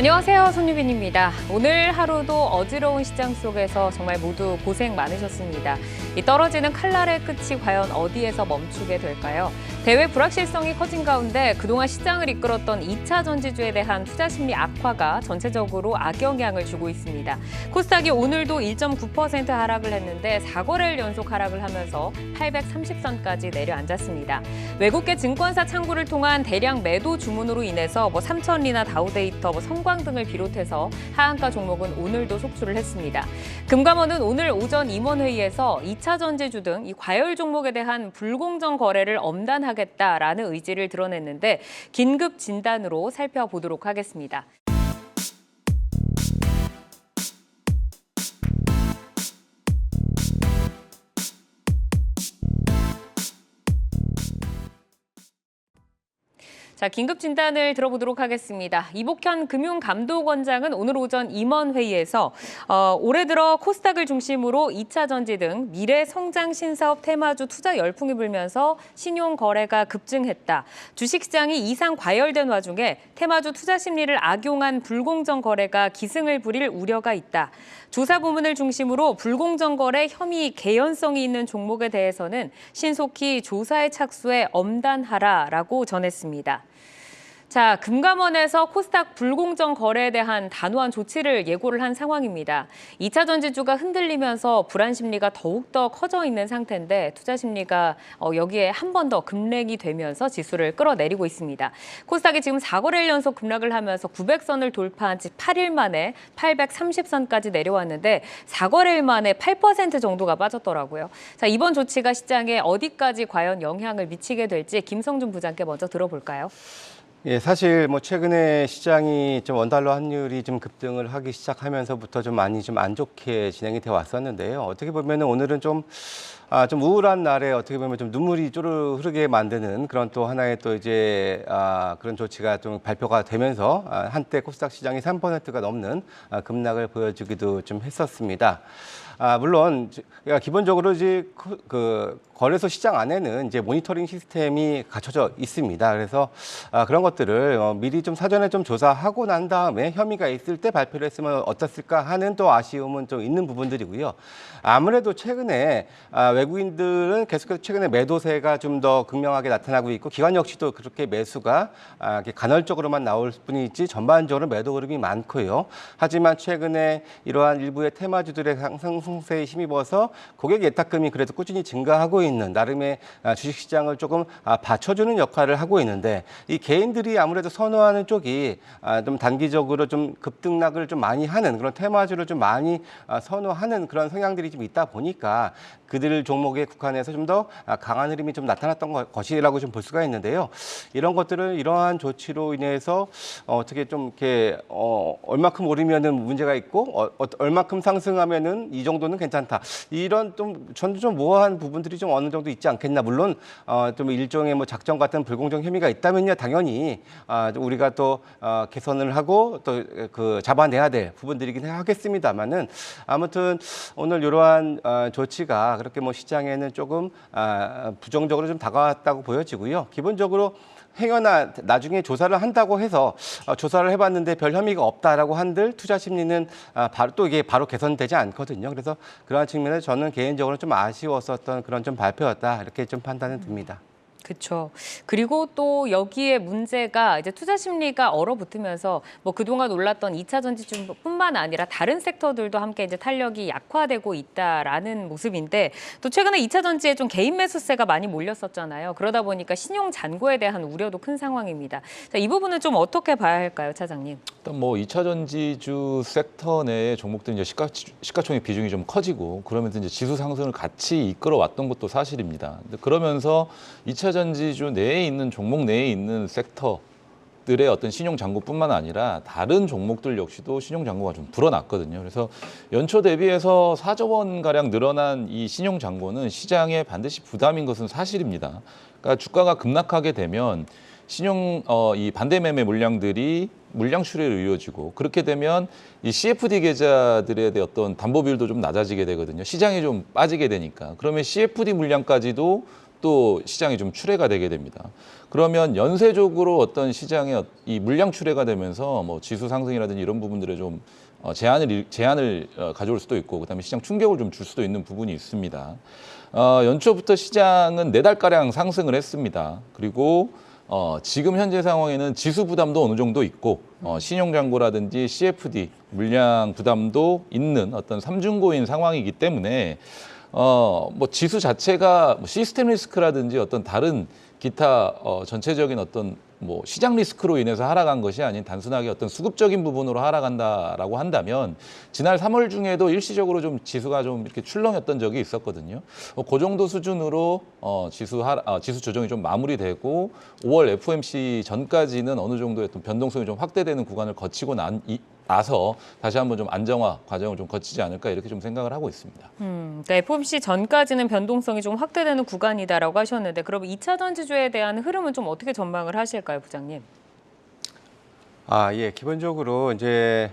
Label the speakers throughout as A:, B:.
A: 안녕하세요. 손유빈입니다. 오늘 하루도 어지러운 시장 속에서 정말 모두 고생 많으셨습니다. 이 떨어지는 칼날의 끝이 과연 어디에서 멈추게 될까요? 대외 불확실성이 커진 가운데 그동안 시장을 이끌었던 2차 전지주에 대한 투자 심리 악화가 전체적으로 악영향을 주고 있습니다. 코스닥이 오늘도 1.9% 하락을 했는데 4거래일 연속 하락을 하면서 830선까지 내려앉았습니다. 외국계 증권사 창구를 통한 대량 매도 주문으로 인해서 삼천리나 다우데이터, 성광 등을 비롯해서 하한가 종목은 오늘도 속출을 했습니다. 금감원은 오늘 오전 임원회의에서 2차 전지주 등 이 과열 종목에 대한 불공정 거래를 엄단하겠다라는 의지를 드러냈는데 긴급 진단으로 살펴보도록 하겠습니다. 자, 긴급 진단을 들어보도록 하겠습니다. 이복현 금융감독원장은 오늘 오전 임원회의에서 올해 들어 코스닥을 중심으로 2차 전지 등 미래 성장 신사업 테마주 투자 열풍이 불면서 신용 거래가 급증했다. 주식시장이 이상 과열된 와중에 테마주 투자 심리를 악용한 불공정 거래가 기승을 부릴 우려가 있다. 조사 부문을 중심으로 불공정 거래 혐의 개연성이 있는 종목에 대해서는 신속히 조사에 착수해 엄단하라라고 전했습니다. 자, 금감원에서 코스닥 불공정 거래에 대한 단호한 조치를 예고를 한 상황입니다. 2차 전지주가 흔들리면서 불안 심리가 더욱더 커져 있는 상태인데 투자 심리가 여기에 한 번 더 급락이 되면서 지수를 끌어내리고 있습니다. 코스닥이 지금 4거래일 연속 급락을 하면서 900선을 돌파한 지 8일 만에 830선까지 내려왔는데 4거래일 만에 8% 정도가 빠졌더라고요. 자, 이번 조치가 시장에 어디까지 과연 영향을 미치게 될지 김성준 부장께 먼저 들어볼까요?
B: 예, 사실 최근에 시장이 좀 원달러 환율이 좀 급등을 하기 시작하면서부터 좀 많이 좀 안 좋게 진행이 되어 왔었는데요. 어떻게 보면 오늘은 좀 우울한 날에 어떻게 보면 좀 눈물이 쪼르르 흐르게 만드는 그런 또 하나의 또 이제 그런 조치가 좀 발표가 되면서 한때 코스닥 시장이 3%가 넘는 급락을 보여주기도 좀 했었습니다. 물론 기본적으로 이제 그 거래소 시장 안에는 이제 모니터링 시스템이 갖춰져 있습니다. 그래서 그런 것들을 미리 좀 사전에 좀 조사하고 난 다음에 혐의가 있을 때 발표를 했으면 어땠을까 하는 또 아쉬움은 좀 있는 부분들이고요. 아무래도 최근에 외국인들은 계속해서 최근에 매도세가 좀 더 극명하게 나타나고 있고 기관 역시도 그렇게 매수가 간헐적으로만 나올 뿐이지 전반적으로 매도 흐름이 많고요. 하지만 최근에 이러한 일부의 테마주들의 상승세에 힘입어서 고객 예탁금이 그래도 꾸준히 증가하고 있는 나름의 주식시장을 조금 받쳐주는 역할을 하고 있는데 이 개인들이 아무래도 선호하는 쪽이 좀 단기적으로 좀 급등락을 좀 많이 하는 그런 테마주를 좀 많이 선호하는 그런 성향들이 좀 있다 보니까 그들 종목에 국한해서 좀 더 강한 흐름이 좀 나타났던 것이라고 좀 볼 수가 있는데요. 이런 것들은 이러한 조치로 인해서 어떻게 좀 이렇게 얼마큼 오르면은 문제가 있고 얼마큼 상승하면은 이 정도는 괜찮다. 이런 저는 좀 모호한 부분들이 좀 어느 정도 있지 않겠나. 물론 좀 일종의 작전 같은 불공정 혐의가 있다면요, 당연히 우리가 또 개선을 하고 또 그 잡아내야 될 부분들이긴 하겠습니다만은 아무튼 오늘 이러한 조치가 그렇게 시장에는 조금 부정적으로 좀 다가왔다고 보여지고요. 기본적으로 행여나 나중에 조사를 한다고 해서 조사를 해봤는데 별 혐의가 없다라고 한들 투자 심리는 이게 바로 개선되지 않거든요. 그래서 그러한 측면에서 저는 개인적으로 좀 아쉬웠었던 그런 좀 발표였다 이렇게 좀 판단이 듭니다.
A: 그렇죠. 그리고 또 여기에 문제가 이제 투자 심리가 얼어붙으면서 그동안 올랐던 2차 전지주뿐만 아니라 다른 섹터들도 함께 이제 탄력이 약화되고 있다라는 모습인데 또 최근에 2차 전지에 좀 개인 매수세가 많이 몰렸었잖아요. 그러다 보니까 신용 잔고에 대한 우려도 큰 상황입니다. 자, 이 부분은 좀 어떻게 봐야 할까요, 차장님?
C: 일단 2차 전지주 섹터 내의 종목들 이제 시가총액 비중이 좀 커지고 그러면서 이제 지수 상승을 같이 이끌어왔던 것도 사실입니다. 그러면서 2차 전지주 내에 있는 종목 내에 있는 섹터들의 어떤 신용 잔고뿐만 아니라 다른 종목들 역시도 신용 잔고가 좀 불어났거든요. 그래서 연초 대비해서 4조 원 가량 늘어난 이 신용 잔고는 시장에 반드시 부담인 것은 사실입니다. 그러니까 주가가 급락하게 되면 이 반대 매매 물량들이 물량 출혈이 이루어지고 그렇게 되면 이 CFD 계좌들에 대한 어떤 담보 비율도 좀 낮아지게 되거든요. 시장이 좀 빠지게 되니까. 그러면 CFD 물량까지도 또 시장이 좀 출회가 되게 됩니다. 그러면 연쇄적으로 어떤 시장의 이 물량 출회가 되면서 뭐 지수 상승이라든지 이런 부분들에 좀 제한을 가져올 수도 있고, 그다음에 시장 충격을 좀 줄 수도 있는 부분이 있습니다. 연초부터 시장은 4달가량 상승을 했습니다. 그리고 지금 현재 상황에는 지수 부담도 어느 정도 있고, 신용잔고라든지 CFD 물량 부담도 있는 어떤 삼중고인 상황이기 때문에 뭐 지수 자체가 뭐 시스템 리스크라든지 어떤 다른 기타 전체적인 어떤 뭐 시장 리스크로 인해서 하락한 것이 아닌 단순하게 어떤 수급적인 부분으로 하락한다라고 한다면, 지난 3월 중에도 일시적으로 좀 지수가 좀 이렇게 출렁였던 적이 있었거든요. 그 정도 수준으로 지수 조정이 좀 마무리되고 5월 FOMC 전까지는 어느 정도의 어떤 변동성이 좀 확대되는 구간을 거치고 나서 다시 한번 좀 안정화 과정을 좀 거치지 않을까, 이렇게 좀 생각을 하고 있습니다.
A: 그러니까 FOMC 전까지는 변동성이 좀 확대되는 구간이다라고 하셨는데, 그럼 2차 전지주에 대한 흐름은 좀 어떻게 전망을 하실까요, 부장님?
B: 예, 기본적으로 이제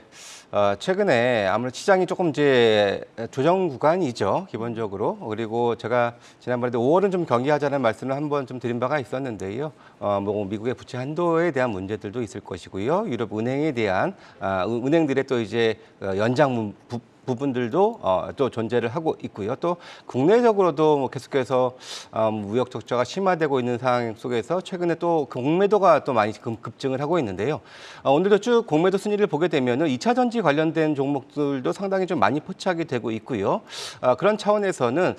B: 최근에 아무래도 시장이 조금 이제 조정 구간이죠, 기본적으로. 그리고 제가 지난번에도 5월은 좀 경계하자는 말씀을 한번 좀 드린 바가 있었는데요. 뭐 미국의 부채 한도에 대한 문제들도 있을 것이고요. 유럽 은행에 대한 은행들의 또 이제 연장 부분들도 또 존재를 하고 있고요. 또 국내적으로도 뭐 계속해서 무역 적자가 심화되고 있는 상황 속에서 최근에 또 공매도가 또 많이 급증을 하고 있는데요. 오늘도 쭉 공매도 순위를 보게 되면은 2차 전지 관련된 종목들도 상당히 좀 많이 포착이 되고 있고요. 그런 차원에서는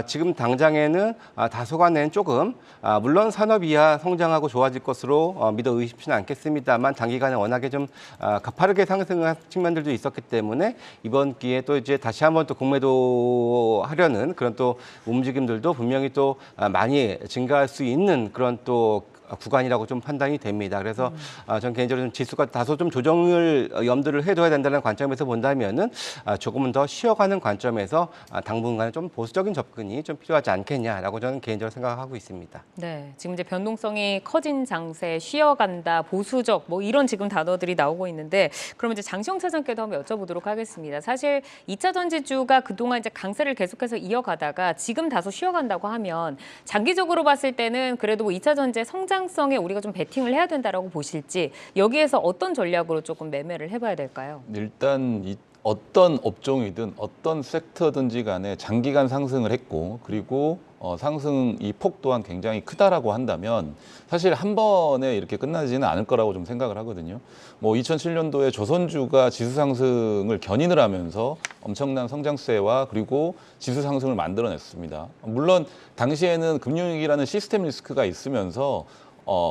B: 지금 당장에는 다소간은 조금 물론 산업 이하 성장하고 좋아질 것으로 믿어 의심치는 않겠습니다만, 단기간에 워낙에 좀 가파르게 상승한 측면들도 있었기 때문에 이번 기회에 또 이제 다시 한번 또 공매도 하려는 그런 또 움직임들도 분명히 또 많이 증가할 수 있는 그런 또 구간이라고 좀 판단이 됩니다. 그래서 전 개인적으로 좀 지수가 다소 좀 조정을 염두를 해둬야 된다는 관점에서 본다면은 조금은 더 쉬어가는 관점에서 당분간은 좀 보수적인 접근이 좀 필요하지 않겠냐라고 저는 개인적으로 생각하고 있습니다.
A: 네, 지금 이제 변동성이 커진 장세, 쉬어간다, 보수적 뭐 이런 지금 단어들이 나오고 있는데, 그럼 이제 장시영 차장께도 한번 여쭤보도록 하겠습니다. 사실 2차 전지주가 그동안 이제 강세를 계속해서 이어가다가 지금 다소 쉬어간다고 하면, 장기적으로 봤을 때는 그래도 뭐 2차 전지의 성장성에 우리가 좀 베팅을 해야 된다라고 보실지, 여기에서 어떤 전략으로 조금 매매를 해봐야 될까요?
C: 일단 어떤 업종이든 어떤 섹터든지 간에 장기간 상승을 했고, 그리고 상승 이 폭 또한 굉장히 크다라고 한다면 사실 한 번에 이렇게 끝나지는 않을 거라고 좀 생각을 하거든요. 뭐 2007년도에 조선주가 지수 상승을 견인을 하면서 엄청난 성장세와 그리고 지수 상승을 만들어냈습니다. 물론 당시에는 금융위기라는 시스템 리스크가 있으면서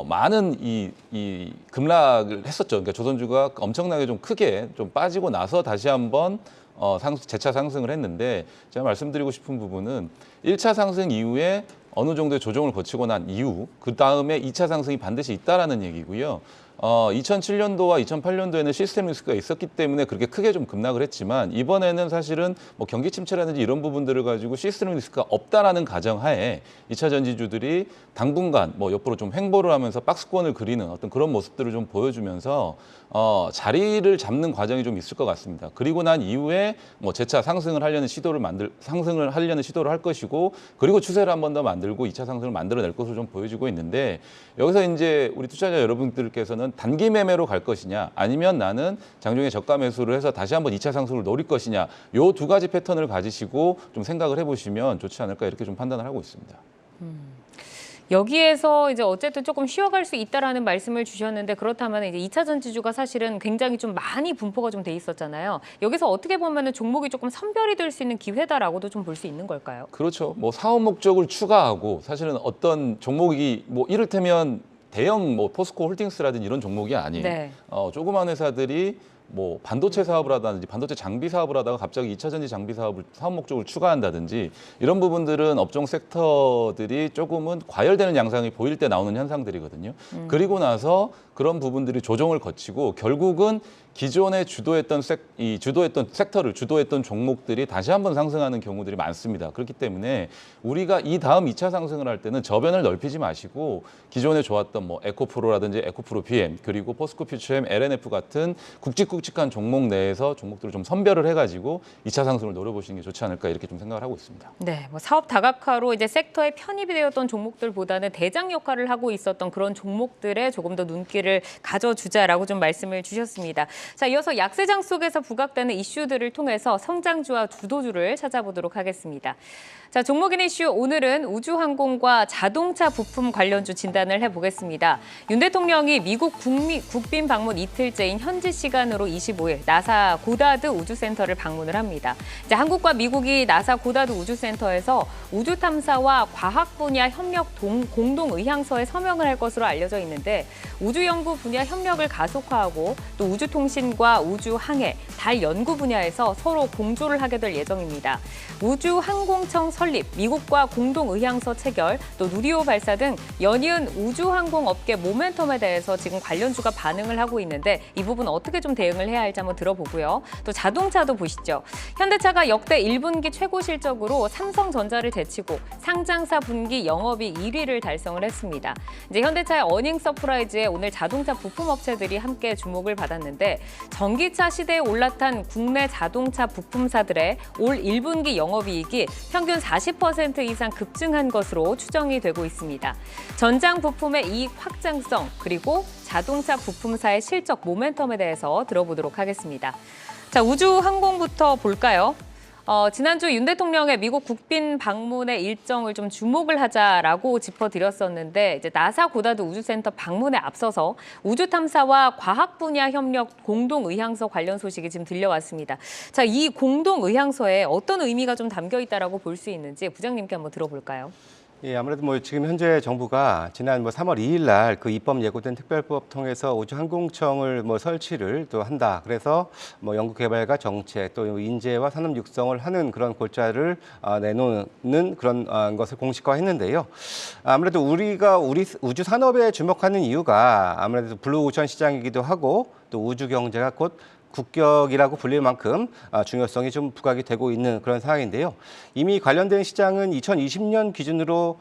C: 많은 이 급락을 했었죠. 그러니까 조선주가 엄청나게 좀 크게 좀 빠지고 나서 다시 한번 재차 상승을 했는데, 제가 말씀드리고 싶은 부분은 1차 상승 이후에 어느 정도의 조정을 거치고 난 이후 그 다음에 2차 상승이 반드시 있다라는 얘기고요. 2007년도와 2008년도에는 시스템 리스크가 있었기 때문에 그렇게 크게 좀 급락을 했지만, 이번에는 사실은 뭐 경기 침체라든지 이런 부분들을 가지고 시스템 리스크가 없다라는 가정하에 2차 전지주들이 당분간 뭐 옆으로 좀 횡보를 하면서 박스권을 그리는 어떤 그런 모습들을 좀 보여주면서 자리를 잡는 과정이 좀 있을 것 같습니다. 그리고 난 이후에 뭐 재차 상승을 하려는 시도를 할 것이고, 그리고 추세를 한 번 더 만들고 2차 상승을 만들어낼 것으로 좀 보여지고 있는데, 여기서 이제 우리 투자자 여러분들께서는 단기 매매로 갈 것이냐, 아니면 나는 장중에 저가 매수를 해서 다시 한번 2차 상승을 노릴 것이냐, 요 두 가지 패턴을 가지시고 좀 생각을 해보시면 좋지 않을까, 이렇게 좀 판단을 하고 있습니다.
A: 여기에서 이제 어쨌든 조금 쉬어갈 수 있다라는 말씀을 주셨는데, 그렇다면 이제 2차 전지주가 사실은 굉장히 좀 많이 분포가 좀 돼 있었잖아요. 여기서 어떻게 보면은 종목이 조금 선별이 될 수 있는 기회다라고도 좀 볼 수 있는 걸까요?
C: 그렇죠. 뭐 사업 목적을 추가하고, 사실은 어떤 종목이 뭐 이를테면 대형 뭐 포스코 홀딩스라든지 이런 종목이 아닌
A: 네.
C: 조그만 회사들이 뭐 반도체 사업을 하다든지 반도체 장비 사업을 하다가 갑자기 2차 전지 장비 사업 목적을 추가한다든지, 이런 부분들은 업종 섹터들이 조금은 과열되는 양상이 보일 때 나오는 현상들이거든요. 그리고 나서 그런 부분들이 조정을 거치고 결국은 기존에 주도했던 섹터를 주도했던 종목들이 다시 한번 상승하는 경우들이 많습니다. 그렇기 때문에 우리가 이 다음 2차 상승을 할 때는 저변을 넓히지 마시고 기존에 좋았던 뭐 에코프로라든지 에코프로 BM 그리고 포스코 퓨처엠, LNF 같은 굵직굵직한 종목 내에서 종목들을 좀 선별을 해가지고 2차 상승을 노려보시는 게 좋지 않을까 이렇게 좀 생각을 하고 있습니다.
A: 네, 뭐 사업 다각화로 이제 섹터에 편입이 되었던 종목들보다는 대장 역할을 하고 있었던 그런 종목들에 조금 더 눈길을 가져주자라고 좀 말씀을 주셨습니다. 자, 이어서 약세장 속에서 부각되는 이슈들을 통해서 성장주와 주도주를 찾아보도록 하겠습니다. 자, 종목인 이슈 오늘은 우주항공과 자동차 부품 관련주 진단을 해보겠습니다. 윤 대통령이 미국 국빈 방문 이틀째인 현지 시간으로 25일 나사 고다드 우주센터를 방문을 합니다. 이제 한국과 미국이 나사 고다드 우주센터에서 우주 탐사와 과학 분야 협력 공동 의향서에 서명을 할 것으로 알려져 있는데 우주 연구 분야 협력을 가속화하고 또 우주 통신과 우주 항해, 달 연구 분야에서 서로 공조를 하게 될 예정입니다. 우주항공청 설립, 미국과 공동 의향서 체결, 또 누리호 발사 등 연이은 우주항공업계 모멘텀에 대해서 지금 관련주가 반응을 하고 있는데 이 부분 어떻게 좀 대응을 해야 할지 한번 들어보고요. 또 자동차도 보시죠. 현대차가 역대 1분기 최고 실적으로 삼성전자를 제치고 상장사 분기 영업이익 1위를 달성을 했습니다. 이제 현대차의 어닝 서프라이즈에 오늘 자동차 부품 업체들이 함께 주목을 받았는데 전기차 시대에 올라탄 국내 자동차 부품사들의 올 1분기 영업이익이 평균 40% 이상 급증한 것으로 추정이 되고 있습니다. 전장 부품의 이익 확장성 그리고 자동차 부품사의 실적 모멘텀에 대해서 들어보도록 하겠습니다. 자, 우주항공부터 볼까요? 지난주 윤 대통령의 미국 국빈 방문의 일정을 좀 주목을 하자라고 짚어드렸었는데 이제 나사 고다드 우주센터 방문에 앞서서 우주 탐사와 과학 분야 협력 공동 의향서 관련 소식이 지금 들려왔습니다. 자, 이 공동 의향서에 어떤 의미가 좀 담겨 있다라고 볼 수 있는지 부장님께 한번 들어볼까요?
B: 예, 아무래도 뭐 지금 현재 정부가 지난 3월 2일 날 그 입법 예고된 특별법 통해서 우주항공청을 설치를 또 한다. 그래서 연구개발과 정책 또 인재와 산업 육성을 하는 그런 골자를 내놓는 그런 것을 공식화했는데요. 아무래도 우리가 우리 우주 산업에 주목하는 이유가 아무래도 블루오션 시장이기도 하고 또 우주 경제가 곧 국격이라고 불릴 만큼 중요성이 좀 부각이 되고 있는 그런 상황인데요. 이미 관련된 시장은 2020년 기준으로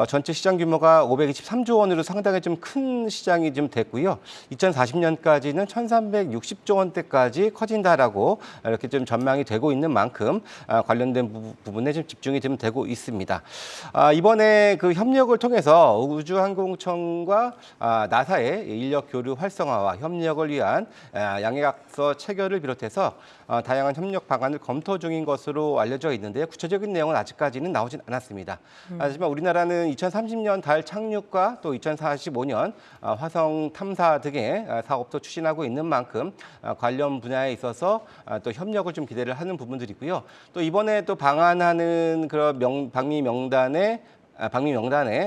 B: 전체 시장 규모가 523조 원으로 상당히 좀 큰 시장이 좀 됐고요. 2040년까지는 1,360조 원대까지 커진다라고 이렇게 좀 전망이 되고 있는 만큼 관련된 부분에 좀 집중이 좀 되고 있습니다. 이번에 그 협력을 통해서 우주항공청과 나사의 인력 교류 활성화와 협력을 위한 양해각서 체결을 비롯해서 다양한 협력 방안을 검토 중인 것으로 알려져 있는데요. 구체적인 내용은 아직까지는 나오진 않았습니다. 하지만 우리나라는 2030년 달 착륙과 또 2045년 화성 탐사 등의 사업도 추진하고 있는 만큼 관련 분야에 있어서 또 협력을 좀 기대를 하는 부분들이고요. 또 이번에 또 방한하는 그런 방미 명단에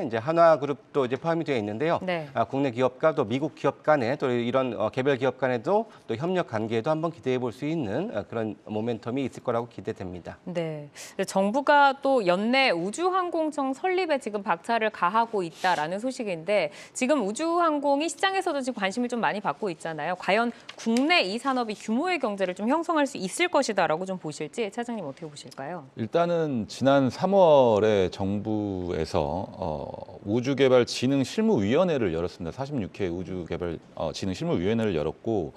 B: 이제 한화그룹도 이제 포함이 되어 있는데요.
A: 네.
B: 국내 기업과 또 미국 기업 간에 또 이런 개별 기업 간에도 또 협력 관계도 한번 기대해 볼 수 있는 그런 모멘텀이 있을 거라고 기대됩니다.
A: 네, 정부가 또 연내 우주항공청 설립에 지금 박차를 가하고 있다라는 소식인데 지금 우주항공이 시장에서도 지금 관심을 좀 많이 받고 있잖아요. 과연 국내 이 산업이 규모의 경제를 좀 형성할 수 있을 것이다라고 좀 보실지 차장님 어떻게 보실까요?
C: 일단은 지난 3월에 정부에서 우주개발진흥실무위원회를 열었습니다. 46회 우주개발진흥실무위원회를 열었고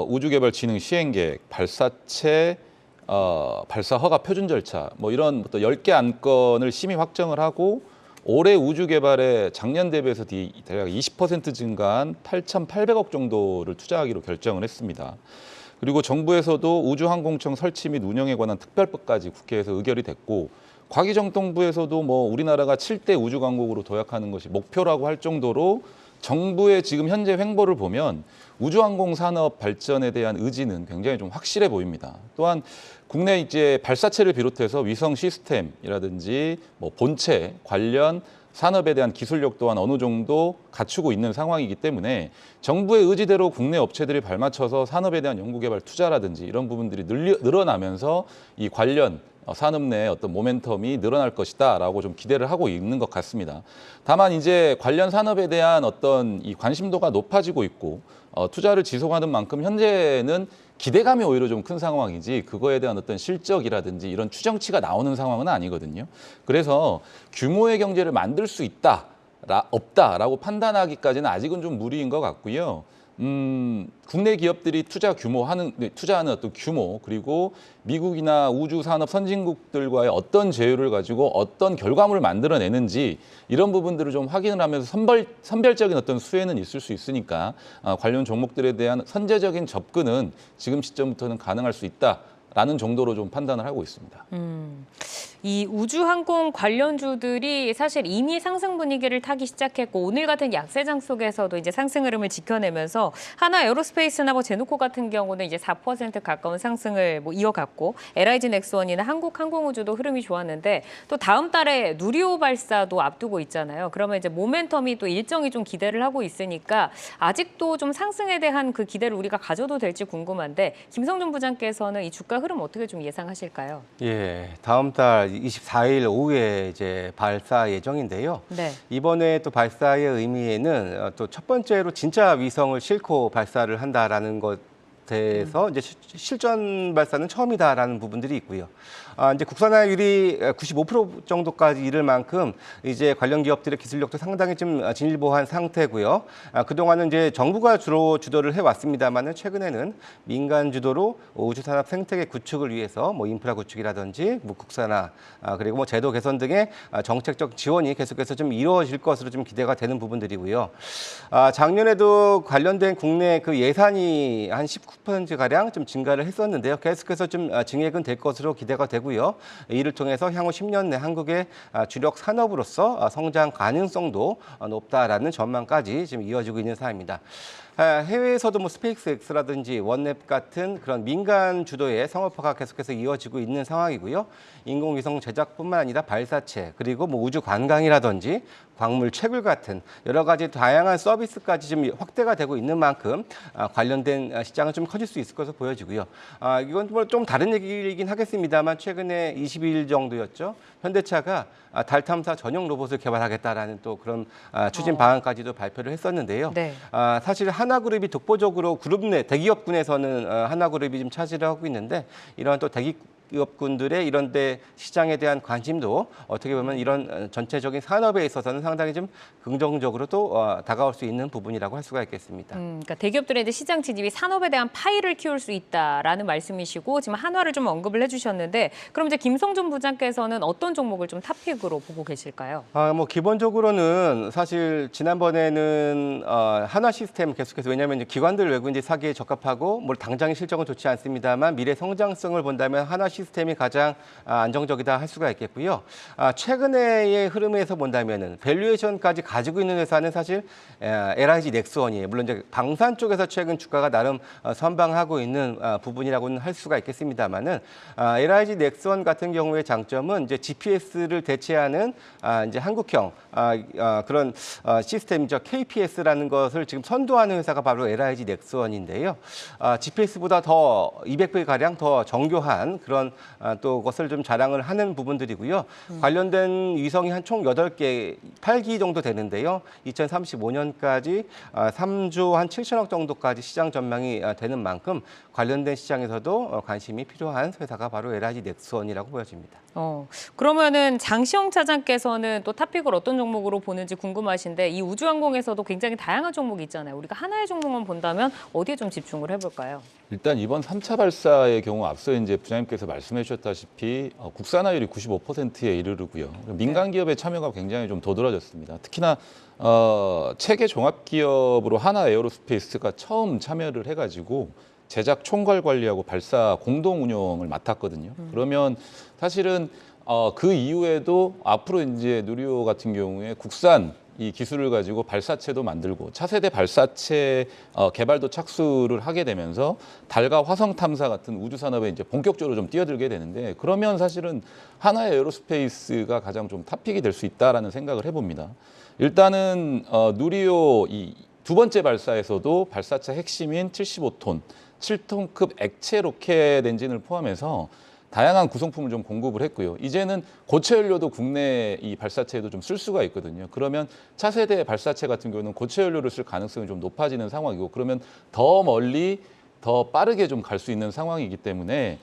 C: 우주개발진흥시행계획, 발사체, 발사허가 표준 절차 이런 또 10개 안건을 심의 확정을 하고 올해 우주개발에 작년 대비해서 대략 20% 증가한 8,800억 정도를 투자하기로 결정을 했습니다. 그리고 정부에서도 우주항공청 설치 및 운영에 관한 특별법까지 국회에서 의결이 됐고 과기정통부에서도 우리나라가 7대 우주강국으로 도약하는 것이 목표라고 할 정도로 정부의 지금 현재 횡보를 보면 우주항공 산업 발전에 대한 의지는 굉장히 좀 확실해 보입니다. 또한 국내 이제 발사체를 비롯해서 위성 시스템이라든지 본체 관련 산업에 대한 기술력 또한 어느 정도 갖추고 있는 상황이기 때문에 정부의 의지대로 국내 업체들이 발맞춰서 산업에 대한 연구개발 투자라든지 이런 부분들이 늘어나면서 이 관련 산업 내 어떤 모멘텀이 늘어날 것이다라고 좀 기대를 하고 있는 것 같습니다. 다만 이제 관련 산업에 대한 어떤 이 관심도가 높아지고 있고 투자를 지속하는 만큼 현재는 기대감이 오히려 좀 큰 상황이지 그거에 대한 어떤 실적이라든지 이런 추정치가 나오는 상황은 아니거든요. 그래서 규모의 경제를 만들 수 있다, 없다라고 판단하기까지는 아직은 좀 무리인 것 같고요. 국내 기업들이 투자하는 어떤 규모 그리고 미국이나 우주 산업 선진국들과의 어떤 제휴를 가지고 어떤 결과물을 만들어내는지 이런 부분들을 좀 확인을 하면서 선별적인 어떤 수혜는 있을 수 있으니까 관련 종목들에 대한 선제적인 접근은 지금 시점부터는 가능할 수 있다라는 정도로 좀 판단을 하고 있습니다.
A: 이 우주항공 관련주들이 사실 이미 상승 분위기를 타기 시작했고 오늘 같은 약세장 속에서도 이제 상승 흐름을 지켜내면서 하나 에어로스페이스나 제노코 같은 경우는 이제 4% 가까운 상승을 이어갔고 LIG 넥스원이나 한국항공우주도 흐름이 좋았는데 또 다음 달에 누리호 발사도 앞두고 있잖아요. 그러면 이제 모멘텀이 또 일정이 좀 기대를 하고 있으니까 아직도 좀 상승에 대한 그 기대를 우리가 가져도 될지 궁금한데 김성준 부장께서는 이 주가 흐름 어떻게 좀 예상하실까요?
B: 예, 다음 달 24일 오후에 이제 발사 예정인데요.
A: 네.
B: 이번에 또 발사의 의미에는 또 첫 번째로 진짜 위성을 싣고 발사를 한다라는 것에서 이제 실전 발사는 처음이다라는 부분들이 있고요. 이제 국산화율이 95% 정도까지 이를 만큼 이제 관련 기업들의 기술력도 상당히 좀 진일보한 상태고요. 그동안은 이제 정부가 주로 주도를 해왔습니다만은 최근에는 민간 주도로 우주 산업 생태계 구축을 위해서 인프라 구축이라든지 국산화 그리고 제도 개선 등의 정책적 지원이 계속해서 좀 이루어질 것으로 좀 기대가 되는 부분들이고요. 작년에도 관련된 국내 그 예산이 한 19% 가량 좀 증가를 했었는데요. 계속해서 좀 증액은 될 것으로 기대가 되고. 이를 통해서 향후 10년 내 한국의 주력 산업으로서 성장 가능성도 높다라는 전망까지 지금 이어지고 있는 사안입니다. 해외에서도 스페이스X라든지 원랩 같은 그런 민간 주도의 상업화가 계속해서 이어지고 있는 상황이고요. 인공위성 제작뿐만 아니라 발사체 그리고 우주 관광이라든지 광물 채굴 같은 여러 가지 다양한 서비스까지 좀 확대가 되고 있는 만큼 관련된 시장은 좀 커질 수 있을 것으로 보여지고요. 이건 좀 다른 얘기이긴 하겠습니다만 최근에 22일 정도였죠. 현대차가 달 탐사 전용 로봇을 개발하겠다라는 또 그런 추진 방안까지도 발표를 했었는데요.
A: 네.
B: 사실 하나그룹이 독보적으로 그룹 내 대기업군에서는 하나그룹이 좀 차지를 하고 있는데 이러한 또 기업군들의 이런 데 시장에 대한 관심도 어떻게 보면 이런 전체적인 산업에 있어서는 상당히 좀 긍정적으로 또 다가올 수 있는 부분이라고 할 수가 있겠습니다.
A: 그러니까 대기업들의 이제 시장 진입이 산업에 대한 파이를 키울 수 있다라는 말씀이시고 지금 한화를 좀 언급을 해주셨는데 그럼 이제 김성준 부장께서는 어떤 종목을 좀 탑픽으로 보고 계실까요?
B: 기본적으로는 사실 지난번에는 한화 시스템 계속해서 왜냐하면 기관들 외국인지 사기에 적합하고 당장의 실적은 좋지 않습니다만 미래 성장성을 본다면 한화 시스템이 가장 안정적이다 할 수가 있겠고요. 최근의 흐름에서 본다면은 밸류에이션까지 가지고 있는 회사는 사실 LIG 넥스원이에요. 물론 이제 방산 쪽에서 최근 주가가 나름 선방하고 있는 부분이라고는 할 수가 있겠습니다만은 LIG 넥스원 같은 경우의 장점은 이제 GPS를 대체하는 이제 한국형 그런 시스템이죠. KPS라는 것을 지금 선도하는 회사가 바로 LIG 넥스원인데요. GPS보다 더 200배 가량 더 정교한 그런 또 것을 좀 자랑을 하는 부분들이고요. 관련된 위성이 한 총 8개, 8기 정도 되는데요. 2035년까지 3조 한 7천억 정도까지 시장 전망이 되는 만큼 관련된 시장에서도 관심이 필요한 회사가 바로 LIG 넥스원이라고 보여집니다.
A: 그러면은 장시영 차장께서는 또 탑픽을 어떤 종목으로 보는지 궁금하신데 이 우주항공에서도 굉장히 다양한 종목이 있잖아요. 우리가 하나의 종목만 본다면 어디에 좀 집중을 해볼까요?
C: 일단 이번 3차 발사의 경우 앞서 이제 부장님께서 말씀해 주셨다시피 국산화율이 95%에 이르르고요. 민간 기업의 참여가 굉장히 좀 도드라졌습니다. 특히나 체계 종합 기업으로 하나 에어로스페이스가 처음 참여를 해가지고 제작 총괄 관리하고 발사 공동 운영을 맡았거든요. 그러면 사실은 그 이후에도 앞으로 이제 누리호 같은 경우에 국산 이 기술을 가지고 발사체도 만들고 차세대 발사체 개발도 착수를 하게 되면서 달과 화성 탐사 같은 우주 산업에 이제 본격적으로 좀 뛰어들게 되는데 그러면 사실은 하나의 에어로스페이스가 가장 좀 탑픽이 될 수 있다라는 생각을 해봅니다. 일단은 누리호 이 두 번째 발사에서도 발사체 핵심인 75톤 7톤급 액체 로켓 엔진을 포함해서 다양한 구성품을 좀 공급을 했고요. 이제는 고체 연료도 국내 이 발사체에도 좀 쓸 수가 있거든요. 그러면 차세대 발사체 같은 경우는 고체 연료를 쓸 가능성이 좀 높아지는 상황이고, 그러면 더 멀리 더 빠르게 좀 갈 수 있는 상황이기 때문에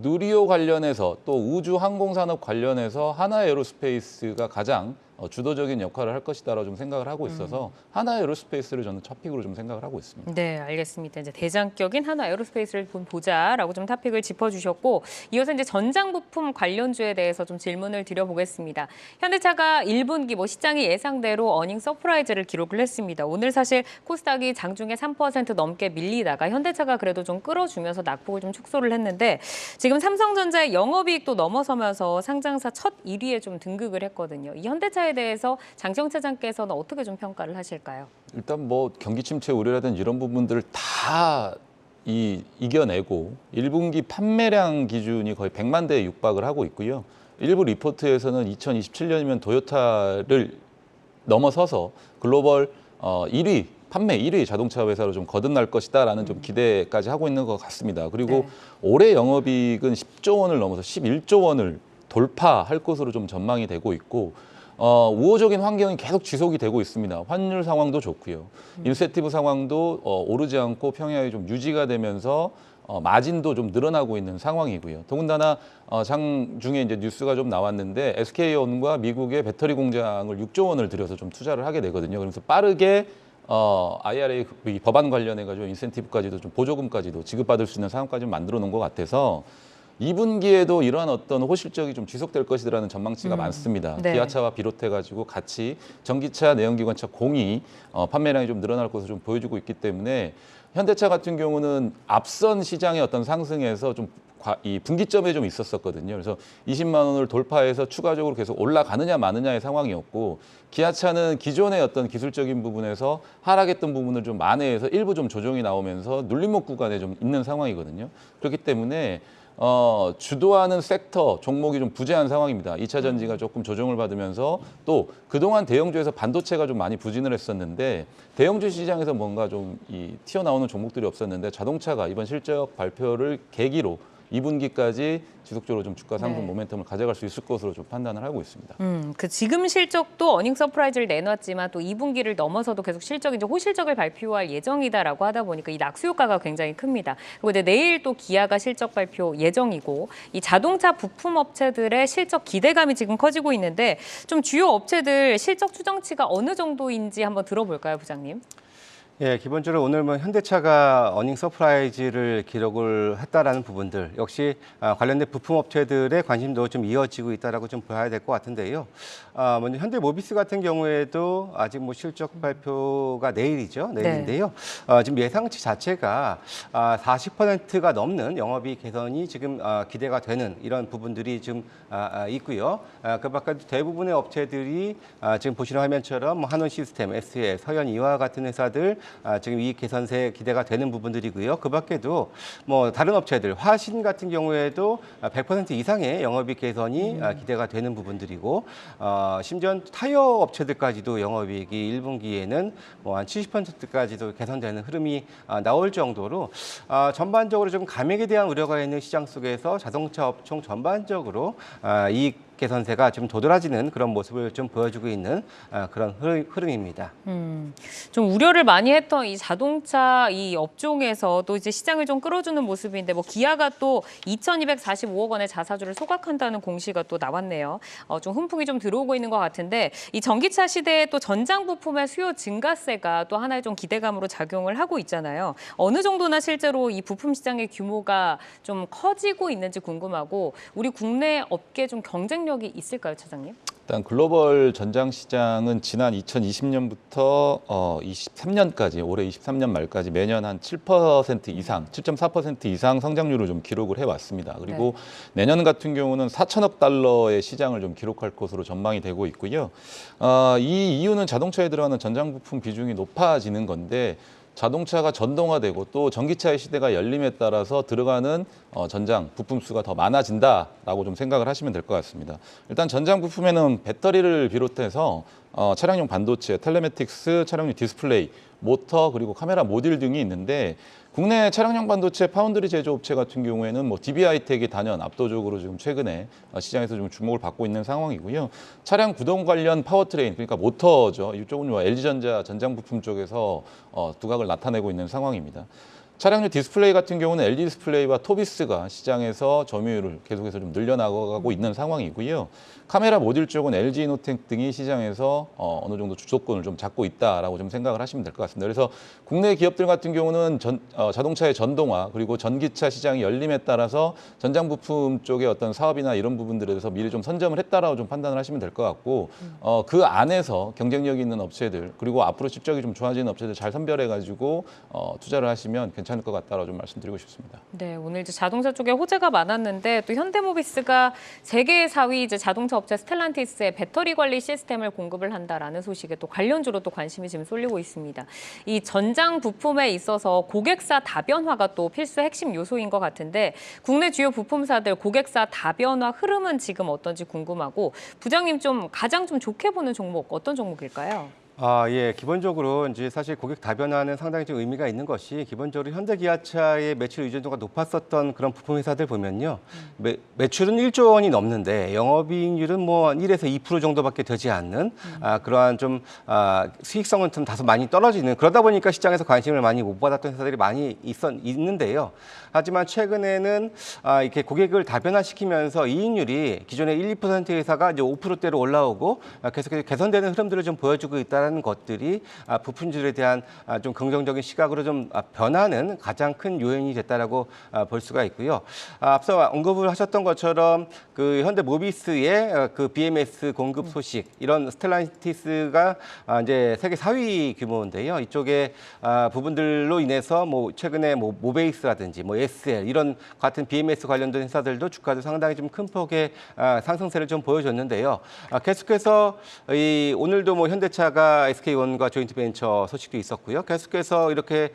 C: 누리호 관련해서 또 우주 항공 산업 관련해서 하나에어로스페이스가 가장 주도적인 역할을 할 것이다라고 좀 생각을 하고 있어서 하나에어로스페이스를 저는 첫 픽으로 좀 생각을 하고 있습니다.
A: 네, 알겠습니다. 이제 대장격인 하나 에어로스페이스를 보자라고 좀 탑픽을 짚어주셨고, 이어서 이제 전장 부품 관련주에 대해서 좀 질문을 드려보겠습니다. 현대차가 1분기 시장이 예상대로 어닝 서프라이즈를 기록을 했습니다. 오늘 사실 코스닥이 장중에 3% 넘게 밀리다가 현대차가 그래도 좀 끌어주면서 낙폭을 좀 축소를 했는데, 지금 삼성전자의 영업이익도 넘어서면서 상장사 첫 1위에 좀 등극을 했거든요. 이 현대차에 대해서 장시영 차장께서는 어떻게 좀 평가를 하실까요?
C: 일단 경기 침체 우려라든지 이런 부분들을 다 이겨내고 1분기 판매량 기준이 거의 100만 대에 육박을 하고 있고요. 일부 리포트에서는 2027년이면 도요타를 넘어서서 글로벌 1위, 판매 1위 자동차 회사로 좀 거듭날 것이다라는 좀 기대까지 하고 있는 것 같습니다. 그리고
A: 네.
C: 올해 영업이익은 10조 원을 넘어서 11조 원을 돌파할 것으로 좀 전망이 되고 있고, 우호적인 환경이 계속 지속이 되고 있습니다. 환율 상황도 좋고요. 인센티브 상황도 오르지 않고 평형이 좀 유지가 되면서 마진도 좀 늘어나고 있는 상황이고요. 더군다나 장중에 이제 뉴스가 좀 나왔는데 SK온과 미국의 배터리 공장을 6조 원을 들여서 좀 투자를 하게 되거든요. 그래서 빠르게 IRA 법안 관련해 가지고 인센티브까지도 좀 보조금까지도 지급받을 수 있는 상황까지 만들어 놓은 것 같아서 2분기에도 이러한 어떤 호실적이 좀 지속될 것이라는 전망치가 많습니다.
A: 네.
C: 기아차와 비롯해가지고 같이 전기차, 내연기관차 공이 판매량이 좀 늘어날 것으로 좀 보여주고 있기 때문에 현대차 같은 경우는 앞선 시장의 어떤 상승에서 좀 이 분기점에 좀 있었었거든요. 그래서 20만 원을 돌파해서 추가적으로 계속 올라가느냐 마느냐의 상황이었고, 기아차는 기존의 어떤 기술적인 부분에서 하락했던 부분을 좀 만회해서 일부 좀 조정이 나오면서 눌림목 구간에 좀 있는 상황이거든요. 그렇기 때문에 주도하는 섹터 종목이 좀 부재한 상황입니다. 2차 전지가 조금 조정을 받으면서 또 그동안 대형주에서 반도체가 좀 많이 부진을 했었는데 대형주 시장에서 뭔가 좀 튀어나오는 종목들이 없었는데 자동차가 이번 실적 발표를 계기로 2분기까지 지속적으로 좀 주가 상승
A: 네.
C: 모멘텀을 가져갈 수 있을 것으로 좀 판단을 하고 있습니다.
A: 그 지금 실적도 어닝 서프라이즈를 내놨지만 또 2분기를 넘어서도 계속 실적이 이제 호실적을 발표할 예정이다라고 하다 보니까 이 낙수 효과가 굉장히 큽니다. 그리고 이제 내일 또 기아가 실적 발표 예정이고, 이 자동차 부품 업체들의 실적 기대감이 지금 커지고 있는데, 좀 주요 업체들 실적 추정치가 어느 정도인지 한번 들어볼까요, 부장님?
B: 예, 기본적으로 오늘 현대차가 어닝 서프라이즈를 기록을 했다라는 부분들 역시 관련된 부품 업체들의 관심도 좀 이어지고 있다라고 좀 봐야 될 것 같은데요. 먼저 현대모비스 같은 경우에도 아직 실적 발표가 내일이죠. 내일인데요. 지금 예상치 자체가 40%가 넘는 영업이익 개선이 지금 기대가 되는 이런 부분들이 좀 있고요. 그 밖에도 대부분의 업체들이 지금 보시는 화면처럼 한원시스템, SES, 서현 이와 같은 회사들 지금 이익 개선세 기대가 되는 부분들이고요. 그 밖에도 다른 업체들, 화신 같은 경우에도 100% 이상의 영업이익 개선이 기대가 되는 부분들이고, 심지어 타이어 업체들까지도 영업이익이 1분기에는 한 70%까지도 개선되는 흐름이 나올 정도로 전반적으로 좀 감액에 대한 우려가 있는 시장 속에서 자동차 업종 전반적으로 이익 개선세가 좀 도드라지는 그런 모습을 좀 보여주고 있는 그런 흐름입니다.
A: 좀 우려를 많이 했던 이 자동차 이 업종에서 또 이제 시장을 좀 끌어주는 모습인데, 기아가 또 2,245억 원의 자사주를 소각한다는 공시가 또 나왔네요. 좀 훈풍이 좀 들어오고 있는 것 같은데, 이 전기차 시대에 또 전장 부품의 수요 증가세가 또 하나의 좀 기대감으로 작용을 하고 있잖아요. 어느 정도나 실제로 이 부품 시장의 규모가 좀 커지고 있는지 궁금하고, 우리 국내 업계 좀 경쟁력이 있을까요, 차장님?
C: 일단 글로벌 전장 시장은 지난 2020년부터 23년까지 올해 23년 말까지 매년 한 7% 이상, 7.4% 이상 성장률을 좀 기록을 해왔습니다. 그리고 내년 같은 경우는 4천억 달러의 시장을 좀 기록할 것으로 전망이 되고 있고요. 이 이유는 자동차에 들어가는 전장 부품 비중이 높아지는 건데, 자동차가 전동화되고 또 전기차의 시대가 열림에 따라서 들어가는 전장 부품 수가 더 많아진다라고 좀 생각을 하시면 될 것 같습니다. 일단 전장 부품에는 배터리를 비롯해서 차량용 반도체, 텔레매틱스, 차량용 디스플레이, 모터, 그리고 카메라 모듈 등이 있는데, 국내 차량용 반도체 파운드리 제조업체 같은 경우에는 뭐 DB하이텍이 단연 압도적으로 지금 최근에 시장에서 좀 주목을 받고 있는 상황이고요. 차량 구동 관련 파워트레인, 그러니까 모터죠. 이쪽은 뭐 LG전자 전장 부품 쪽에서 두각을 나타내고 있는 상황입니다. 차량용 디스플레이 같은 경우는 LG 디스플레이와 토비스가 시장에서 점유율을 계속해서 좀 늘려나가고 있는 상황이고요. 카메라 모듈 쪽은 LG 이노텍 등이 시장에서 어느 정도 주도권을 좀 잡고 있다라고 좀 생각을 하시면 될 것 같습니다. 그래서 국내 기업들 같은 경우는 자동차의 전동화 그리고 전기차 시장이 열림에 따라서 전장 부품 쪽의 어떤 사업이나 이런 부분들에 대해서 미리 좀 선점을 했다라고 좀 판단을 하시면 될 것 같고 그 안에서 경쟁력이 있는 업체들 그리고 앞으로 실적이 좀 좋아지는 업체들 잘 선별해 가지고 투자를 하시면 괜찮을 것 같다라고 좀 말씀드리고 싶습니다.
A: 네, 오늘 이제 자동차 쪽에 호재가 많았는데 또 현대모비스가 세계 4위 이제 자동차 업체 스텔란티스의 배터리 관리 시스템을 공급을 한다라는 소식에 또 관련주로 또 관심이 지금 쏠리고 있습니다. 이 전장 부품에 있어서 고객사 다변화가 또 필수 핵심 요소인 것 같은데 국내 주요 부품사들 고객사 다변화 흐름은 지금 어떤지 궁금하고 부장님 좀 가장 좀 좋게 보는 종목 어떤 종목일까요?
B: 예. 기본적으로 이제 사실 고객 다변화는 상당히 좀 의미가 있는 것이 기본적으로 현대기아차의 매출 의존도가 높았었던 그런 부품 회사들 보면요. 매출은 1조 원이 넘는데 영업이익률은 뭐 1에서 2% 정도밖에 되지 않는 그러한 좀 수익성은 좀 다소 많이 떨어지는 그러다 보니까 시장에서 관심을 많이 못 받았던 회사들이 많이 있는데요. 하지만 최근에는 이렇게 고객을 다변화시키면서 이익률이 기존의 1, 2% 회사가 이제 5%대로 올라오고 계속해서 개선되는 흐름들을 좀 보여주고 있다는 것들이 부품주에 대한 좀 긍정적인 시각으로 좀 변하는 가장 큰 요인이 됐다라고 볼 수가 있고요. 앞서 언급을 하셨던 것처럼 그 현대모비스의 그 BMS 공급 소식 이런 스텔란티스가 이제 세계 4위 규모인데요. 이쪽에 부분들로 인해서 뭐 최근에 뭐 모베이스라든지 뭐 SL 이런 같은 BMS 관련된 회사들도 주가도 상당히 좀 큰 폭의 상승세를 좀 보여줬는데요. 계속해서 오늘도 뭐 현대차가 SK원과 조인트 벤처 소식도 있었고요. 계속해서 이렇게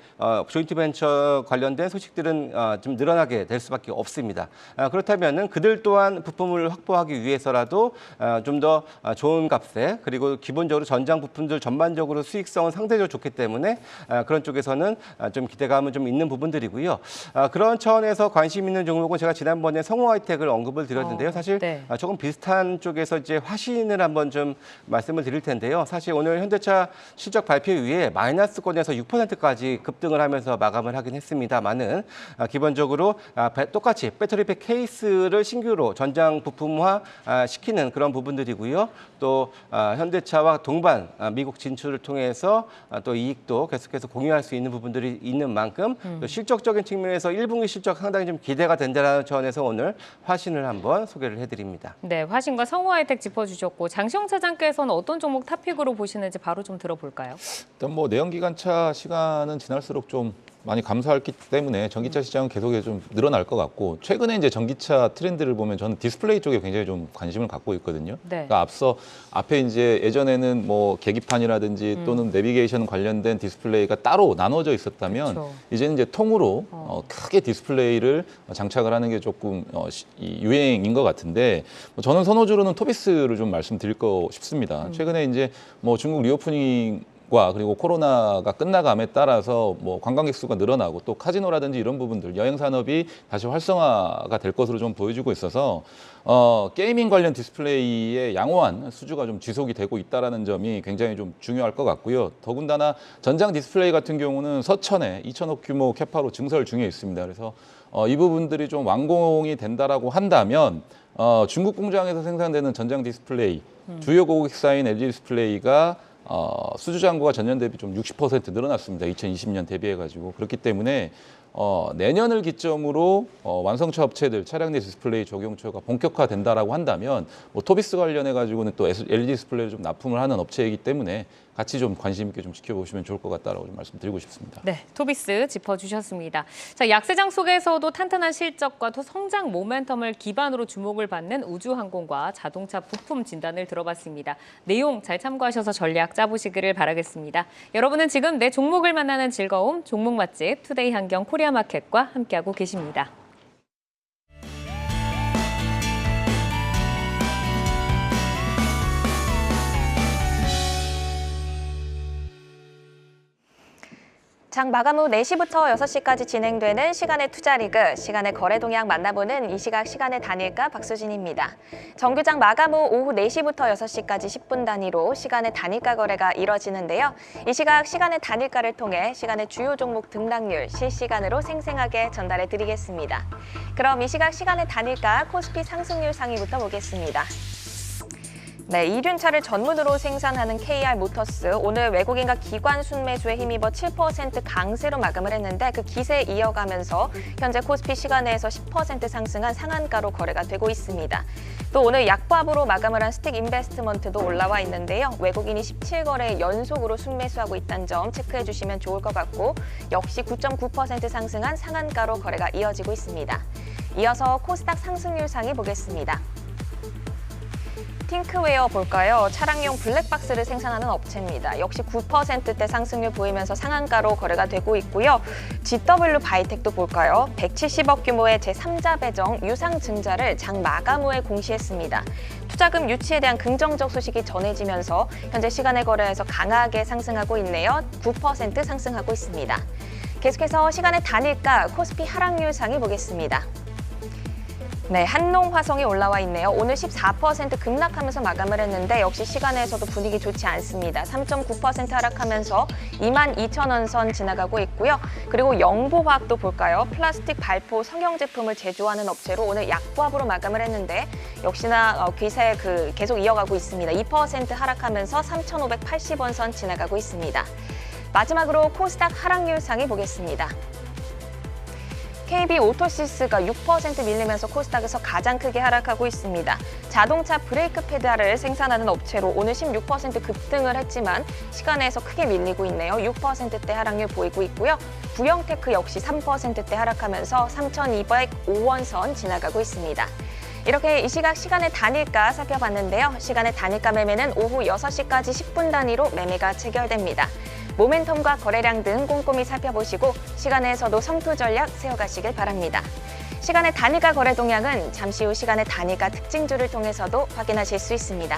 B: 조인트 벤처 관련된 소식들은 좀 늘어나게 될 수밖에 없습니다. 그렇다면은 그들 또한 부품을 확보하기 위해서라도 좀 더 좋은 값에 그리고 기본적으로 전장 부품들 전반적으로 수익성은 상대적으로 좋기 때문에 그런 쪽에서는 좀 기대감은 좀 있는 부분들이고요. 그런 차원에서 관심 있는 종목은 제가 지난번에 성호하이텍을 언급을 드렸는데요. 사실
A: 네.
B: 조금 비슷한 쪽에서 이제 화신을 한번 좀 말씀을 드릴 텐데요. 사실 오늘 현대차 실적 발표 이후에 마이너스권에서 6%까지 급등을 하면서 마감을 하긴 했습니다만은 기본적으로 똑같이 배터리팩 케이스를 신규로 전장 부품화 시키는 그런 부분들이고요. 또 현대차와 동반 미국 진출을 통해서 또 이익도 계속해서 공유할 수 있는 부분들이 있는 만큼 또 실적적인 측면에서 1분기 실적 상당히 좀 기대가 된다는 차원에서 오늘 화신을 한번 소개를 해드립니다.
A: 네, 화신과 성우하이텍 짚어주셨고 장시영 차장께서는 어떤 종목 탑픽으로 보시는지 바로 좀 들어볼까요?
C: 일단 뭐 내연기관차 시간은 지날수록 좀 많이 감소했기 때문에 전기차 시장은 계속해서 좀 늘어날 것 같고 최근에 이제 전기차 트렌드를 보면 저는 디스플레이 쪽에 굉장히 좀 관심을 갖고 있거든요.
A: 네.
C: 그러니까 앞에 이제 예전에는 뭐 계기판이라든지 또는 내비게이션 관련된 디스플레이가 따로 나눠져 있었다면
A: 그렇죠.
C: 이제는 이제 통으로 크게 디스플레이를 장착을 하는 게 조금 이 유행인 것 같은데 저는 선호주로는 토비스를 좀 말씀드리고 싶습니다. 최근에 이제 뭐 중국 리오프닝 그리고 코로나가 끝나감에 따라서 뭐 관광객 수가 늘어나고 또 카지노라든지 이런 부분들 여행 산업이 다시 활성화가 될 것으로 좀 보여지고 있어서 게이밍 관련 디스플레이의 양호한 수주가 좀 지속이 되고 있다라는 점이 굉장히 좀 중요할 것 같고요. 더군다나 전장 디스플레이 같은 경우는 서천에 2천억 규모 캐파로 증설 중에 있습니다. 그래서 이 부분들이 좀 완공이 된다라고 한다면 중국 공장에서 생산되는 전장 디스플레이 주요 고객사인 LG 디스플레이가 수주 잔고가 전년 대비 좀 60% 늘어났습니다. 2020년 대비해가지고 그렇기 때문에 내년을 기점으로 완성차 업체들 차량 내 디스플레이 적용처가 본격화된다라고 한다면 뭐 토비스 관련해 가지고는 또 LG 디스플레이를 좀 납품을 하는 업체이기 때문에 같이 좀 관심 있게 좀 지켜보시면 좋을 것 같다라고 좀 말씀드리고 싶습니다.
A: 네, 토비스 짚어주셨습니다. 자, 약세장 속에서도 탄탄한 실적과 또 성장 모멘텀을 기반으로 주목을 받는 우주항공과 자동차 부품 진단을 들어봤습니다. 내용 잘 참고하셔서 전략 짜보시기를 바라겠습니다. 여러분은 지금 내 종목을 만나는 즐거움, 종목 맛집 투데이 한경 코리아마켓과 함께하고 계십니다.
D: 장 마감 후 4시부터 6시까지 진행되는 시간의 투자리그, 시간의 거래 동향 만나보는 이 시각 시간의 단일가 박수진입니다. 정규장 마감 후 오후 4시부터 6시까지 10분 단위로 시간의 단일가 거래가 이뤄지는데요. 이 시각 시간의 단일가를 통해 시간의 주요 종목 등락률 실시간으로 생생하게 전달해 드리겠습니다. 그럼 이 시각 시간의 단일가 코스피 상승률 상위부터 보겠습니다. 네, 이륜차를 전문으로 생산하는 KR모터스 오늘 외국인과 기관 순매수에 힘입어 7% 강세로 마감을 했는데 그 기세 이어가면서 현재 코스피 시간에서 10% 상승한 상한가로 거래가 되고 있습니다. 또 오늘 약보합으로 마감을 한 스틱 인베스트먼트도 올라와 있는데요. 외국인이 17거래 연속으로 순매수하고 있다는 점 체크해 주시면 좋을 것 같고 역시 9.9% 상승한 상한가로 거래가 이어지고 있습니다. 이어서 코스닥 상승률 상위 보겠습니다. 팅크웨어 볼까요? 차량용 블랙박스를 생산하는 업체입니다. 역시 9%대 상승률 보이면서 상한가로 거래가 되고 있고요. GW 바이텍도 볼까요? 170억 규모의 제3자 배정 유상증자를 장 마감 후에 공시했습니다. 투자금 유치에 대한 긍정적 소식이 전해지면서 현재 시간의 거래에서 강하게 상승하고 있네요. 9% 상승하고 있습니다. 계속해서 시간의 단일가 코스피 하락률 상위 보겠습니다. 네, 한농화성이 올라와 있네요. 오늘 14% 급락하면서 마감을 했는데 역시 시간에서도 분위기 좋지 않습니다. 3.9% 하락하면서 22,000원 선 지나가고 있고요. 그리고 영보화학도 볼까요? 플라스틱 발포 성형 제품을 제조하는 업체로 오늘 약보합으로 마감을 했는데 역시나 기세 계속 이어가고 있습니다. 2% 하락하면서 3,580원 선 지나가고 있습니다. 마지막으로 코스닥 하락률 상위 보겠습니다. KB오토시스가 6% 밀리면서 코스닥에서 가장 크게 하락하고 있습니다. 자동차 브레이크 패드를 생산하는 업체로 오늘 16% 급등을 했지만 시간에서 크게 밀리고 있네요. 6%대 하락률 보이고 있고요. 부영테크 역시 3%대 하락하면서 3,205원 선 지나가고 있습니다. 이렇게 이 시각 시간의 단일가 살펴봤는데요. 시간의 단일가 매매는 오후 6시까지 10분 단위로 매매가 체결됩니다. 모멘텀과 거래량 등 꼼꼼히 살펴보시고 시간에서도 성투 전략 세워가시길 바랍니다. 시간의 단일가 거래 동향은 잠시 후 시간의 단일가 특징주를 통해서도 확인하실 수 있습니다.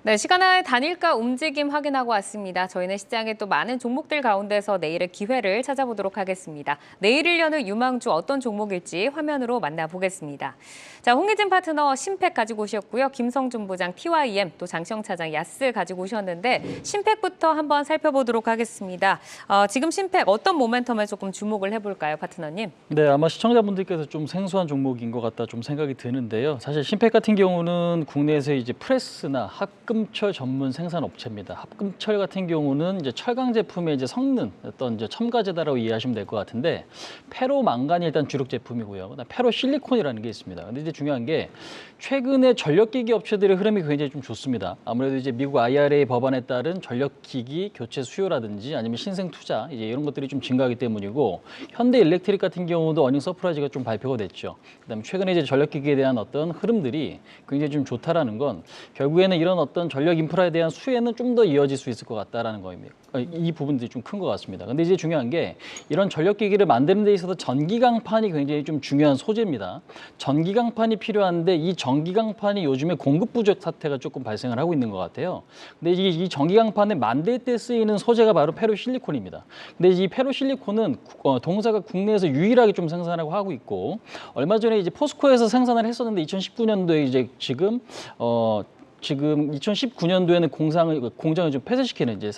A: 네, 시간의 단일가 움직임 확인하고 왔습니다. 저희는 시장의 또 많은 종목들 가운데서 내일의 기회를 찾아보도록 하겠습니다. 내일을 여는 유망주 어떤 종목일지 화면으로 만나보겠습니다. 자, 홍혜진 파트너 신팩 가지고 오셨고요. 김성준 부장 TYM, 또 장시영 차장 야스 가지고 오셨는데 신팩부터 한번 살펴보도록 하겠습니다. 지금 신팩 어떤 모멘텀에 조금 주목을 해볼까요, 파트너님?
E: 네, 아마 시청자분들께서 좀 생소한 종목인 것 같다 좀 생각이 드는데요. 사실 신팩 같은 경우는 국내에서 이제 프레스나 합금철 전문 생산 업체입니다. 합금철 같은 경우는 이제 철강 제품의 이제 성능 어떤 이제 첨가제다라고 이해하시면 될 것 같은데 페로망간이 일단 주력 제품이고요. 그다음 페로실리콘이라는 게 있습니다. 근데 이제 중요한 게 최근에 전력기기 업체들의 흐름이 굉장히 좀 좋습니다. 아무래도 이제 미국 IRA 법안에 따른 전력기기 교체 수요라든지 아니면 신생 투자 이제 이런 것들이 좀 증가하기 때문이고 현대 일렉트릭 같은 경우도 어닝 서프라이즈가 좀 발표가 됐죠. 그다음에 최근에 이제 전력기기에 대한 어떤 흐름들이 굉장히 좀 좋다라는 건 결국에는 이런 어떤 전력 인프라에 대한 수혜는 좀 더 이어질 수 있을 것 같다라는 거입니다. 이 부분들이 좀 큰 것 같습니다. 근데 이제 중요한 게 이런 전력기기를 만드는 데 있어서 전기강판이 굉장히 좀 중요한 소재입니다. 전기강판이 필요한데 이 전기강판이 요즘에 공급 부족 사태가 조금 발생을 하고 있는 것 같아요. 근데 이 전기강판을 만들 때 쓰이는 소재가 바로 페로실리콘입니다. 근데 이 페로실리콘은 동사가 국내에서 유일하게 좀 생산하고 하고 있고 얼마 전에 이제 포스코에서 생산을 했었는데 2019년도에 이제 지금 2019년도에는 공장을 좀 폐쇄시키는 이제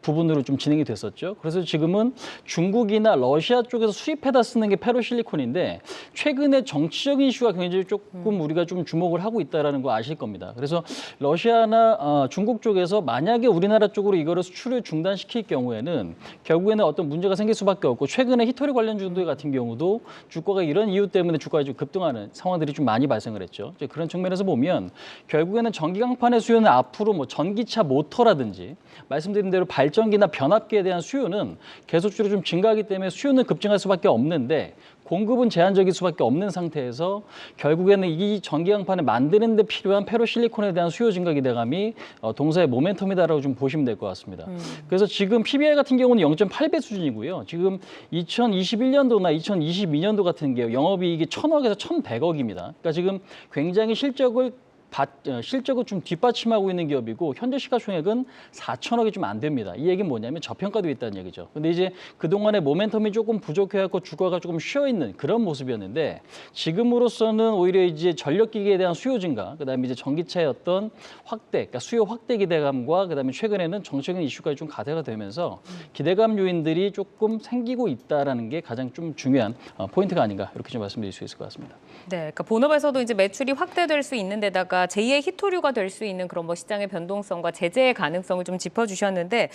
E: 부분으로 좀 진행이 됐었죠. 그래서 지금은 중국이나 러시아 쪽에서 수입해다 쓰는 게 페로실리콘인데 최근에 정치적인 이슈가 굉장히 조금 우리가 좀 주목을 하고 있다는 거 아실 겁니다. 그래서 러시아나 중국 쪽에서 만약에 우리나라 쪽으로 이거를 수출을 중단시킬 경우에는 결국에는 어떤 문제가 생길 수밖에 없고 최근에 히토리 관련주들 같은 경우도 주가가 이런 이유 때문에 주가가 좀 급등하는 상황들이 좀 많이 발생을 했죠. 이제 그런 측면에서 보면 결국에는 전기강판의 수요는 앞으로 뭐 전기차 모터라든지 말씀드린 대로 발전기나 변압기에 대한 수요는 계속적으로 좀 증가하기 때문에 수요는 급증할 수밖에 없는데 공급은 제한적일 수밖에 없는 상태에서 결국에는 이 전기강판을 만드는 데 필요한 페로실리콘에 대한 수요 증가 기대감이 동사의 모멘텀이다라고 좀 보시면 될 것 같습니다. 그래서 지금 PBR 같은 경우는 0.8배 수준이고요. 지금 2021년도나 2022년도 같은 경우 영업이익이 1,000억에서 1,100억입니다. 그러니까 지금 굉장히 실적을 좀 뒷받침하고 있는 기업이고 현재 시가총액은 4천억이 좀 안 됩니다. 이 얘기는 뭐냐면 저평가도 있다는 얘기죠. 근데 이제 그동안의 모멘텀이 조금 부족해갖고 주가가 조금 쉬어있는 그런 모습이었는데 지금으로서는 오히려 이제 전력기기에 대한 수요 증가, 그다음에 이제 전기차의 어떤 확대, 그러니까 수요 확대 기대감과 그다음에 최근에는 정책적인 이슈까지 좀 가세가 되면서 기대감 요인들이 조금 생기고 있다라는 게 가장 좀 중요한 포인트가 아닌가 이렇게 좀 말씀드릴 수 있을 것 같습니다.
A: 네, 그러니까 본업에서도 이제 매출이 확대될 수 있는 데다가 제2의 히토류가 될 수 있는 그런 뭐 시장의 변동성과 제재의 가능성을 좀 짚어주셨는데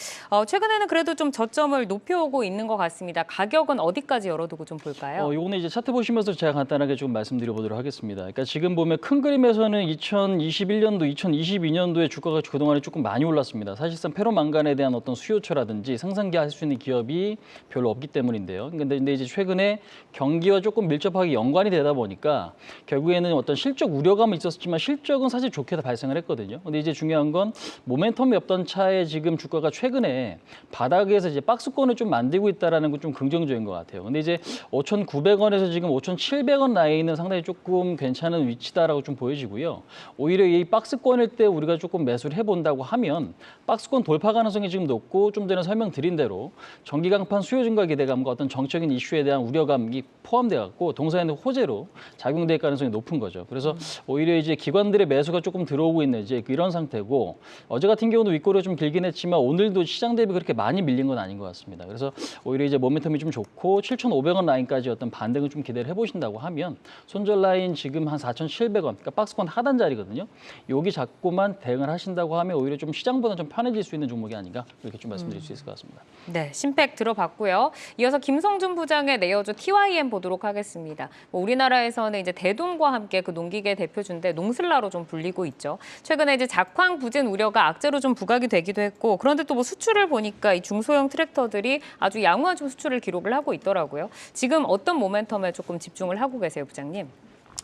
A: 최근에는 그래도 좀 저점을 높여오고 있는 것 같습니다. 가격은 어디까지 열어두고 좀 볼까요?
E: 요거는 이제 차트 보시면서 제가 간단하게 좀 말씀드려보도록 하겠습니다. 그러니까 지금 보면 큰 그림에서는 2021년도, 2022년도에 주가가 그동안에 조금 많이 올랐습니다. 사실상 페로망간에 대한 어떤 수요처라든지 생산기 할 수 있는 기업이 별로 없기 때문인데요. 근데 이제 최근에 경기와 조금 밀접하게 연관이 되다 보니까 결국에는 어떤 실적 우려감은 있었지만 실적은 사실 좋게 다 발생을 했거든요. 근데 이제 중요한 건 모멘텀이 없던 차에 지금 주가가 최근에 바닥에서 이제 박스권을 좀 만들고 있다라는 건 좀 긍정적인 것 같아요. 근데 이제 5,900원에서 지금 5,700원 라인은 상당히 조금 괜찮은 위치다라고 좀 보여지고요. 오히려 이 박스권일 때 우리가 조금 매수를 해본다고 하면 박스권 돌파 가능성이 지금 높고 좀 전에 설명드린 대로 전기강판 수요 증가 기대감과 어떤 정적인 이슈에 대한 우려감이 포함돼 갖고 동사에는 호재로 작용될 가능성이 높은 거죠. 그래서 오히려 이제 기관들의 매수가 조금 들어오고 있는 이제 이런 상태고 어제 같은 경우도 윗꼬리가 좀 길긴 했지만 오늘도 시장 대비 그렇게 많이 밀린 건 아닌 것 같습니다. 그래서 오히려 이제 모멘텀이 좀 좋고 7,500원 라인까지 어떤 반등을 좀 기대를 해보신다고 하면 손절 라인 지금 한 4,700원, 그러니까 박스권 하단 자리거든요. 여기 잡고만 대응을 하신다고 하면 오히려 좀 시장보다 좀 편해질 수 있는 종목이 아닌가 이렇게 좀 말씀드릴 수 있을 것 같습니다.
A: 네, 심팩 들어봤고요. 이어서 김성준 부장의 내어주 TYM 보도록 하겠습니다. 우리나라에서는 이제 대동과 함께 그 농기계 대표주인데 농슬라로 좀 불리고 있죠. 최근에 이제 작황 부진 우려가 악재로 좀 부각이 되기도 했고 그런데 또 뭐 수출을 보니까 이 중소형 트랙터들이 아주 양호한 좀 수출을 기록을 하고 있더라고요. 지금 어떤 모멘텀에 조금 집중을 하고 계세요, 부장님?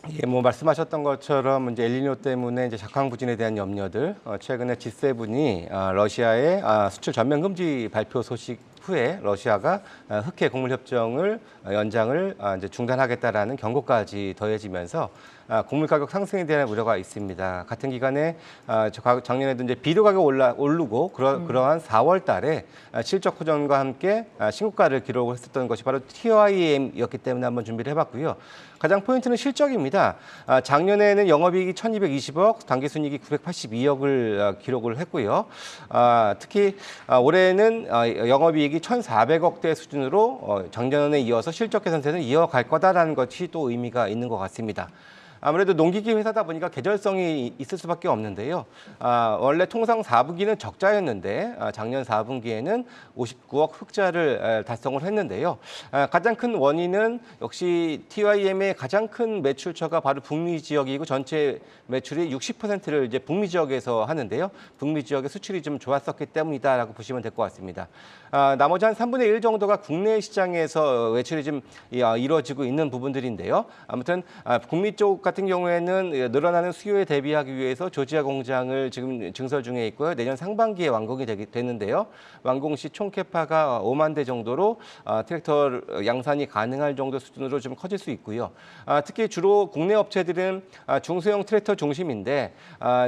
B: 예, 뭐 말씀하셨던 것처럼 이제 엘니뇨 때문에 이제 작황 부진에 대한 염려들, 최근에 G7이 러시아의 수출 전면 금지 발표 소식 후에 러시아가 흑해 곡물 협정을 연장을 이제 중단하겠다라는 경고까지 더해지면서 곡물 가격 상승에 대한 우려가 있습니다. 같은 기간에 작년에도 이제 비료 가격 오르고 그러한 4월달에 실적 호전과 함께 신고가를 기록했었던 것이 바로 TYM이었기 때문에 한번 준비를 해봤고요. 가장 포인트는 실적입니다. 작년에는 영업이익이 1,220억, 당기순이익이 982억을 기록을 했고요. 특히 올해는 영업이익이 1,400억대 수준으로 작년에 이어서 실적 개선세는 이어갈 거다라는 것이 또 의미가 있는 것 같습니다. 아무래도 농기계 회사다 보니까 계절성이 있을 수밖에 없는데요. 원래 통상 4분기는 적자였는데 작년 4분기에는 59억 흑자를 달성을 했는데요. 가장 큰 원인은 역시 TYM의 가장 큰 매출처가 바로 북미 지역이고 전체 매출이 60%를 이제 북미 지역에서 하는데요. 북미 지역의 수출이 좀 좋았었기 때문이다라고 보시면 될 것 같습니다. 나머지 한 3분의 1 정도가 국내 시장에서 매출이 좀 이루어지고 있는 부분들인데요. 아무튼 북미 쪽 같은 경우에는 늘어나는 수요에 대비하기 위해서 조지아 공장을 지금 증설 중에 있고요. 내년 상반기에 완공이 되는데요. 완공 시 총 캐파가 5만 대 정도로 트랙터 양산이 가능할 정도 수준으로 좀 커질 수 있고요. 특히 주로 국내 업체들은 중소형 트랙터 중심인데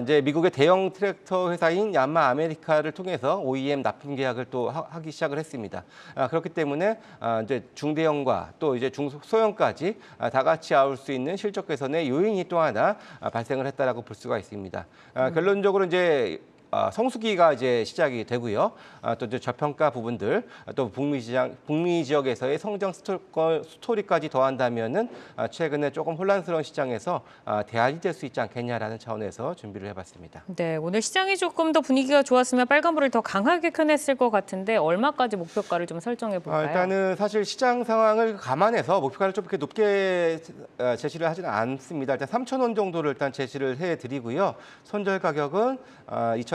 B: 이제 미국의 대형 트랙터 회사인 야마 아메리카를 통해서 OEM 납품 계약을 또 하기 시작을 했습니다. 그렇기 때문에 이제 중대형과 또 이제 중소형까지 다 같이 아울 수 있는 실적 개선의 요인이 또 하나 발생을 했다라고 볼 수가 있습니다. 결론적으로 이제 성수기가 이제 시작이 되고요. 또 이제 저평가 부분들, 또 북미 지역에서의 성장 스토리까지 더한다면은 최근에 조금 혼란스러운 시장에서 대안이 될 수 있지 않겠냐라는 차원에서 준비를 해봤습니다.
A: 네, 오늘 시장이 조금 더 분위기가 좋았으면 빨간불을 더 강하게 켜냈을 것 같은데 얼마까지 목표가를 좀 설정해 볼까요?
B: 일단은 사실 시장 상황을 감안해서 목표가를 좀 이렇게 높게 제시를 하지는 않습니다. 일단 3,000원 정도를 일단 제시를 해드리고요. 손절 가격은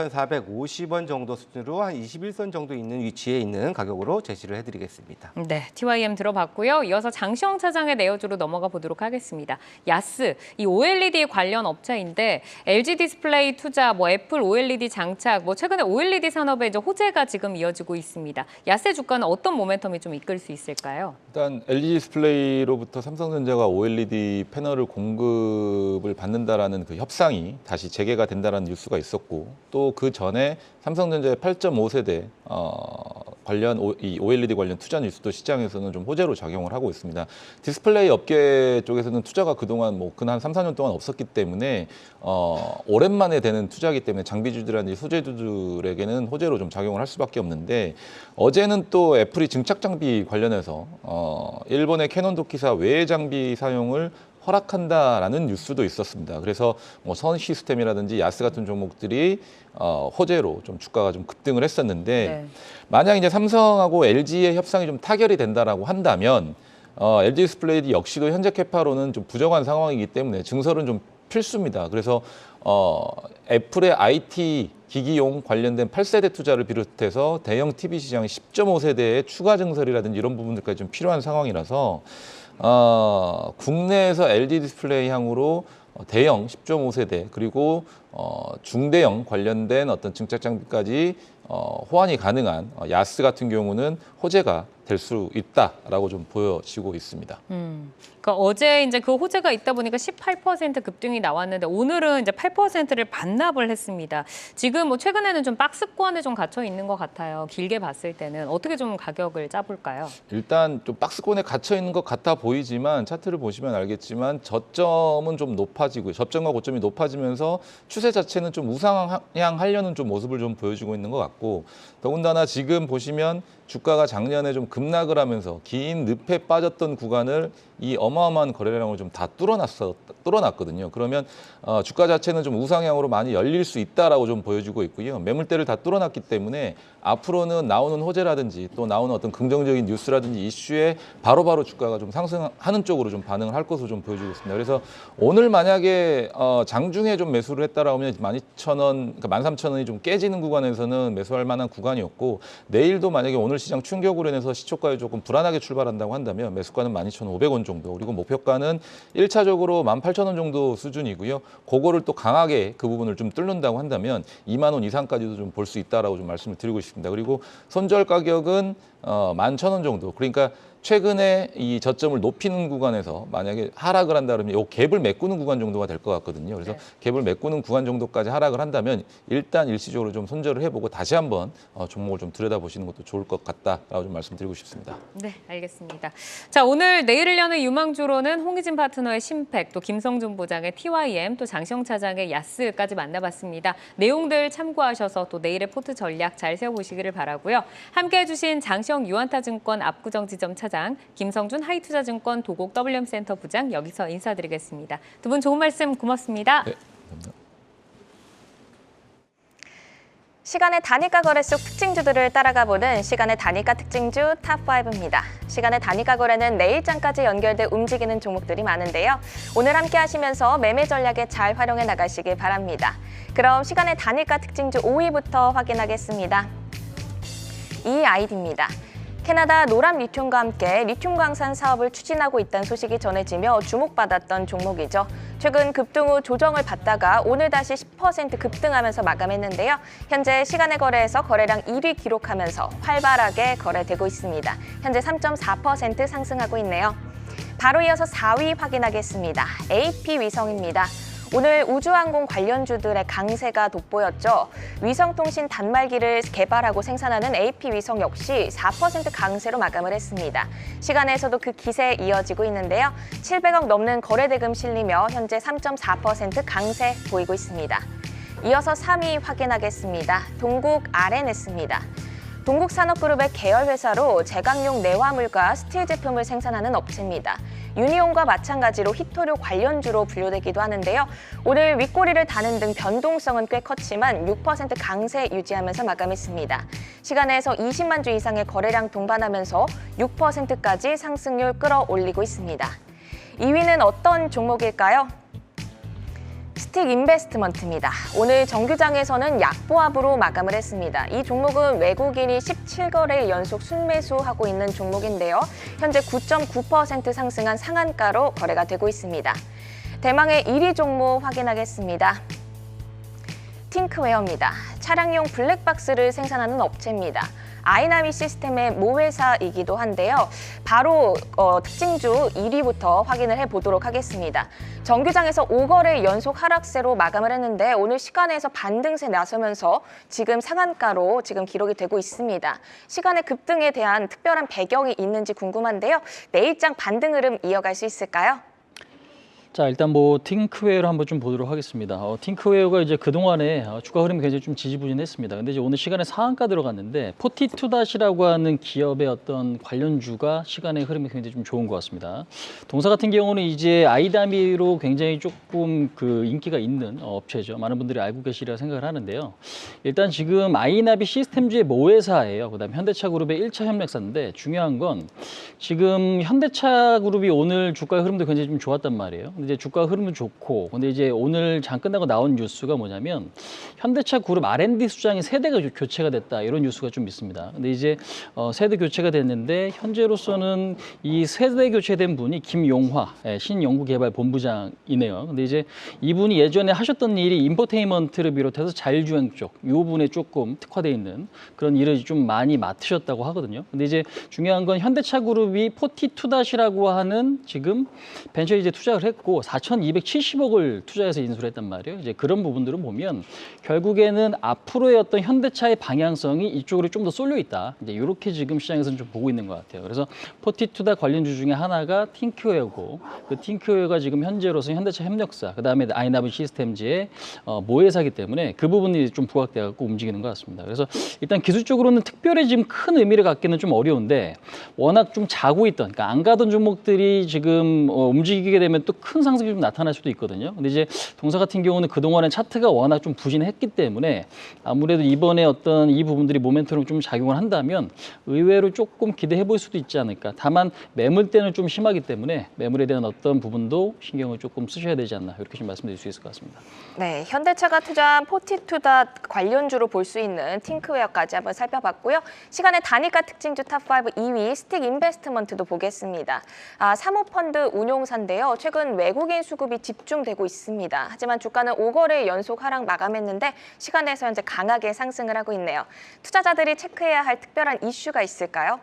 B: 17,450원 정도 수준으로 한 21선 정도 있는 위치에 있는 가격으로 제시를 해드리겠습니다.
A: 네, TYM 들어봤고요. 이어서 장시영 차장의 내어주로 넘어가 보도록 하겠습니다. 야스, 이 OLED 관련 업체인데 LG 디스플레이 투자, 애플 OLED 장착, 최근에 OLED 산업에 이제 호재가 지금 이어지고 있습니다. 야스의 주가는 어떤 모멘텀이 좀 이끌 수 있을까요?
C: 일단 LG 디스플레이로부터 삼성전자가 OLED 패널을 공급을 받는다라는 그 협상이 다시 재개가 된다라는 뉴스가 있었고, 또 그 전에 삼성전자의 8.5세대 이 OLED 관련 투자 뉴스도 시장에서는 좀 호재로 작용을 하고 있습니다. 디스플레이 업계 쪽에서는 투자가 그동안 근 3, 4년 동안 없었기 때문에 오랜만에 되는 투자이기 때문에 장비주들이라든지 소재주들에게는 호재로 좀 작용을 할 수밖에 없는데, 어제는 또 애플이 증착 장비 관련해서 일본의 캐논 도키사 외의 장비 사용을 허락한다라는 뉴스도 있었습니다. 그래서 선 시스템이라든지 야스 같은 종목들이 호재로 좀 주가가 좀 급등을 했었는데,
A: 네.
C: 만약 이제 삼성하고 LG의 협상이 좀 타결이 된다라고 한다면 LG 디스플레이 역시도 현재 캐파로는 좀 부정한 상황이기 때문에 증설은 좀 필수입니다. 그래서 애플의 IT 기기용 관련된 8세대 투자를 비롯해서 대형 TV 시장 10.5세대의 추가 증설이라든지 이런 부분들까지 좀 필요한 상황이라서 국내에서 LG 디스플레이 향으로 대형 10.5세대 그리고 중대형 관련된 어떤 증착 장비까지 호환이 가능한 야스 같은 경우는 호재가 될 수 있다라고 좀 보여지고 있습니다.
A: 그러니까 어제 이제 그 호재가 있다 보니까 18% 급등이 나왔는데 오늘은 이제 8%를 반납을 했습니다. 지금 최근에는 좀 박스권에 좀 갇혀 있는 것 같아요. 길게 봤을 때는 어떻게 좀 가격을 짜볼까요?
C: 일단 좀 박스권에 갇혀 있는 것 같아 보이지만 차트를 보시면 알겠지만 저점은 좀 높아지고 저점과 고점이 높아지면서 추세 자체는 좀 우상향하려는 좀 모습을 좀 보여주고 있는 것 같고, 더군다나 지금 보시면 주가가 작년에 좀 급락을 하면서 긴 늪에 빠졌던 구간을 이 어마어마한 거래량을 좀 다 뚫어놨거든요. 그러면 주가 자체는 좀 우상향으로 많이 열릴 수 있다라고 좀 보여주고 있고요. 매물대를 다 뚫어놨기 때문에 앞으로는 나오는 호재라든지 또 나오는 어떤 긍정적인 뉴스라든지 이슈에 바로바로 주가가 좀 상승하는 쪽으로 좀 반응을 할 것으로 좀 보여주고 있습니다. 그래서 오늘 만약에 장중에 좀 매수를 했다라고 하면 12,000원, 그러니까 13,000원이 좀 깨지는 구간에서는 매수할 만한 구간이었고, 내일도 만약에 오늘 시장 충격으로 인해서 시초가에 조금 불안하게 출발한다고 한다면 매수가는 12,500원 정도, 그리고 목표가는 1차적으로 18,000원 정도 수준이고요. 그거를 또 강하게 그 부분을 좀 뚫는다고 한다면 2만 원 이상까지도 좀 볼 수 있다라고 좀 말씀을 드리고 싶습니다. 그리고 손절 가격은 11,000원 정도. 그러니까 최근에 이 저점을 높이는 구간에서 만약에 하락을 한다 그러면 이 갭을 메꾸는 구간 정도가 될 것 같거든요. 그래서 갭을 메꾸는 구간 정도까지 하락을 한다면 일단 일시적으로 좀 손절을 해보고 다시 한번 종목을 좀 들여다보시는 것도 좋을 것 같다라고 좀 말씀드리고 싶습니다.
A: 네, 알겠습니다. 자, 오늘 내일을 여는 유망주로는 홍희진 파트너의 심팩, 또 김성준 부장의 TYM, 또 장시영 차장의 야스까지 만나봤습니다. 내용들 참고하셔서 또 내일의 포트 전략 잘 세워보시기를 바라고요. 함께해 주신 장시영 유한타증권 압구정지점 차장, 김성준 하이투자증권 도곡 WM센터 부장 여기서 인사드리겠습니다. 두 분 좋은 말씀 고맙습니다.
C: 네, 감사합니다.
D: 시간의 단위가 거래 속 특징주들을 따라가 보는 시간의 단위가 특징주 탑5입니다. 시간의 단위가 거래는 내일장까지 연결돼 움직이는 종목들이 많은데요. 오늘 함께 하시면서 매매 전략에 잘 활용해 나가시길 바랍니다. 그럼 시간의 단위가 특징주 5위부터 확인하겠습니다. EID입니다. 캐나다 노람 리튬과 함께 리튬 광산 사업을 추진하고 있다는 소식이 전해지며 주목받았던 종목이죠. 최근 급등 후 조정을 받다가 오늘 다시 10% 급등하면서 마감했는데요. 현재 시간의 거래에서 거래량 1위 기록하면서 활발하게 거래되고 있습니다. 현재 3.4% 상승하고 있네요. 바로 이어서 4위 확인하겠습니다. AP위성입니다. 오늘 우주항공 관련주들의 강세가 돋보였죠. 위성통신 단말기를 개발하고 생산하는 AP위성 역시 4% 강세로 마감을 했습니다. 시간에서도 그 기세에 이어지고 있는데요. 700억 넘는 거래대금 실리며 현재 3.4% 강세 보이고 있습니다. 이어서 3위 확인하겠습니다. 동국 RNS입니다. 동국산업그룹의 계열회사로 제강용 내화물과 스틸 제품을 생산하는 업체입니다. 유니온과 마찬가지로 히토류 관련주로 분류되기도 하는데요. 오늘 윗꼬리를 다는 등 변동성은 꽤 컸지만 6% 강세 유지하면서 마감했습니다. 시간에서 20만 주 이상의 거래량 동반하면서 6%까지 상승률 끌어올리고 있습니다. 2위는 어떤 종목일까요? 스틱 인베스트먼트입니다. 오늘 정규장에서는 약보합으로 마감을 했습니다. 이 종목은 외국인이 17거래일 연속 순매수하고 있는 종목인데요. 현재 9.9% 상승한 상한가로 거래가 되고 있습니다. 대망의 1위 종목 확인하겠습니다. 팅크웨어입니다. 차량용 블랙박스를 생산하는 업체입니다. 아이나미 시스템의 모회사이기도 한데요. 바로 특징주 1위부터 확인을 해보도록 하겠습니다. 정규장에서 5거래 연속 하락세로 마감을 했는데 오늘 시간에서 반등세 나서면서 지금 상한가로 지금 기록이 되고 있습니다. 시간의 급등에 대한 특별한 배경이 있는지 궁금한데요. 내일장 반등 흐름 이어갈 수 있을까요?
E: 자, 일단 팅크웨어를 한번 좀 보도록 하겠습니다. 팅크웨어가 이제 그동안에 주가 흐름이 굉장히 좀 지지부진했습니다. 근데 이제 오늘 시간에 상한가 들어갔는데 포티투닷이라고 하는 기업의 어떤 관련주가 시간의 흐름이 굉장히 좀 좋은 것 같습니다. 동사 같은 경우는 이제 아이다미로 굉장히 조금 그 인기가 있는 업체죠. 많은 분들이 알고 계시리라 생각을 하는데요. 일단 지금 아이나비 시스템주의 모회사예요. 그다음 현대차그룹의 1차 협력사인데 중요한 건 지금 현대차그룹이 오늘 주가의 흐름도 굉장히 좀 좋았단 말이에요. 근데 이제 주가 흐름은 좋고, 근데 이제 오늘 장 끝나고 나온 뉴스가 뭐냐면 현대차 그룹 R&D 수장이 세대가 교체가 됐다 이런 뉴스가 좀 있습니다. 근데 이제 세대 교체가 됐는데 현재로서는 이 세대 교체된 분이 김용화 신연구개발본부장이네요. 근데 이제 이분이 예전에 하셨던 일이 인포테인먼트를 비롯해서 자율주행 쪽 이 부분에 조금 특화되어 있는 그런 일을 좀 많이 맡으셨다고 하거든요. 근데 이제 중요한 건 현대차 그룹이 포티투닷이라고 하는 지금 벤처에 이제 투자를 했고 4,270억을 투자해서 인수를 했단 말이에요. 이제 그런 부분들을 보면 결국에는 앞으로의 어떤 현대차의 방향성이 이쪽으로 좀 더 쏠려 있다. 이제 이렇게 지금 시장에서는 좀 보고 있는 것 같아요. 그래서 포티투닷 관련주 중에 하나가 팅크웨어고, 그 팅크웨어가 지금 현재로서 현대차 협력사, 그다음에 아이나비 시스템즈의 모회사기 때문에 그 부분이 좀 부각돼 갖고 움직이는 것 같습니다. 그래서 일단 기술적으로는 특별히 지금 큰 의미를 갖기는 좀 어려운데 워낙 좀 자고 있던, 그러니까 안 가던 종목들이 지금 움직이게 되면 또 큰 상승이 좀 나타날 수도 있거든요. 근데 이제 동사 같은 경우는 그동안에 차트가 워낙 좀 부진했기 때문에 아무래도 이번에 어떤 이 부분들이 모멘텀으로 좀 작용을 한다면 의외로 조금 기대해 볼 수도 있지 않을까. 다만 매물대는 좀 심하기 때문에 매물에 대한 어떤 부분도 신경을 조금 쓰셔야 되지 않나, 이렇게 좀 말씀드릴 수 있을 것 같습니다.
D: 네, 현대차가 투자한 포티투닷 관련주로 볼 수 있는 팅크웨어까지 한번 살펴봤고요. 시간의 단일가 특징주 탑5 2위 스틱 인베스트먼트도 보겠습니다. 사모펀드 운용사인데요. 최근 외국인 수급이 집중되고 있습니다. 하지만 주가는 5거래 연속 하락 마감했는데 시간에서 현재 강하게 상승을 하고 있네요. 투자자들이 체크해야 할 특별한 이슈가 있을까요?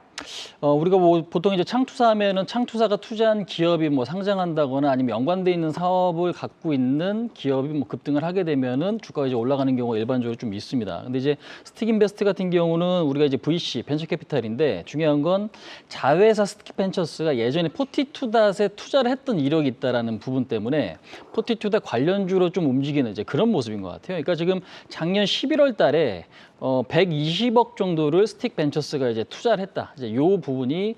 E: 우리가 보통 이제 창투사하면은 창투사가 투자한 기업이 상장한다거나 아니면 연관돼 있는 사업을 갖고 있는 기업이 급등을 하게 되면은 주가가 이제 올라가는 경우가 일반적으로 좀 있습니다. 근데 이제 스틱 인베스트 같은 경우는 우리가 이제 VC 벤처 캐피탈인데 중요한 건 자회사 스틱 벤처스가 예전에 포티투닷에 투자를 했던 이력이 있다라는 부분 때문에 포티투닷 관련주로 좀 움직이는 이제 그런 모습인 것 같아요. 그러니까 지금 작년 11월 달에 120억 정도를 스틱 벤처스가 이제 투자를 했다. 이제 이 부분이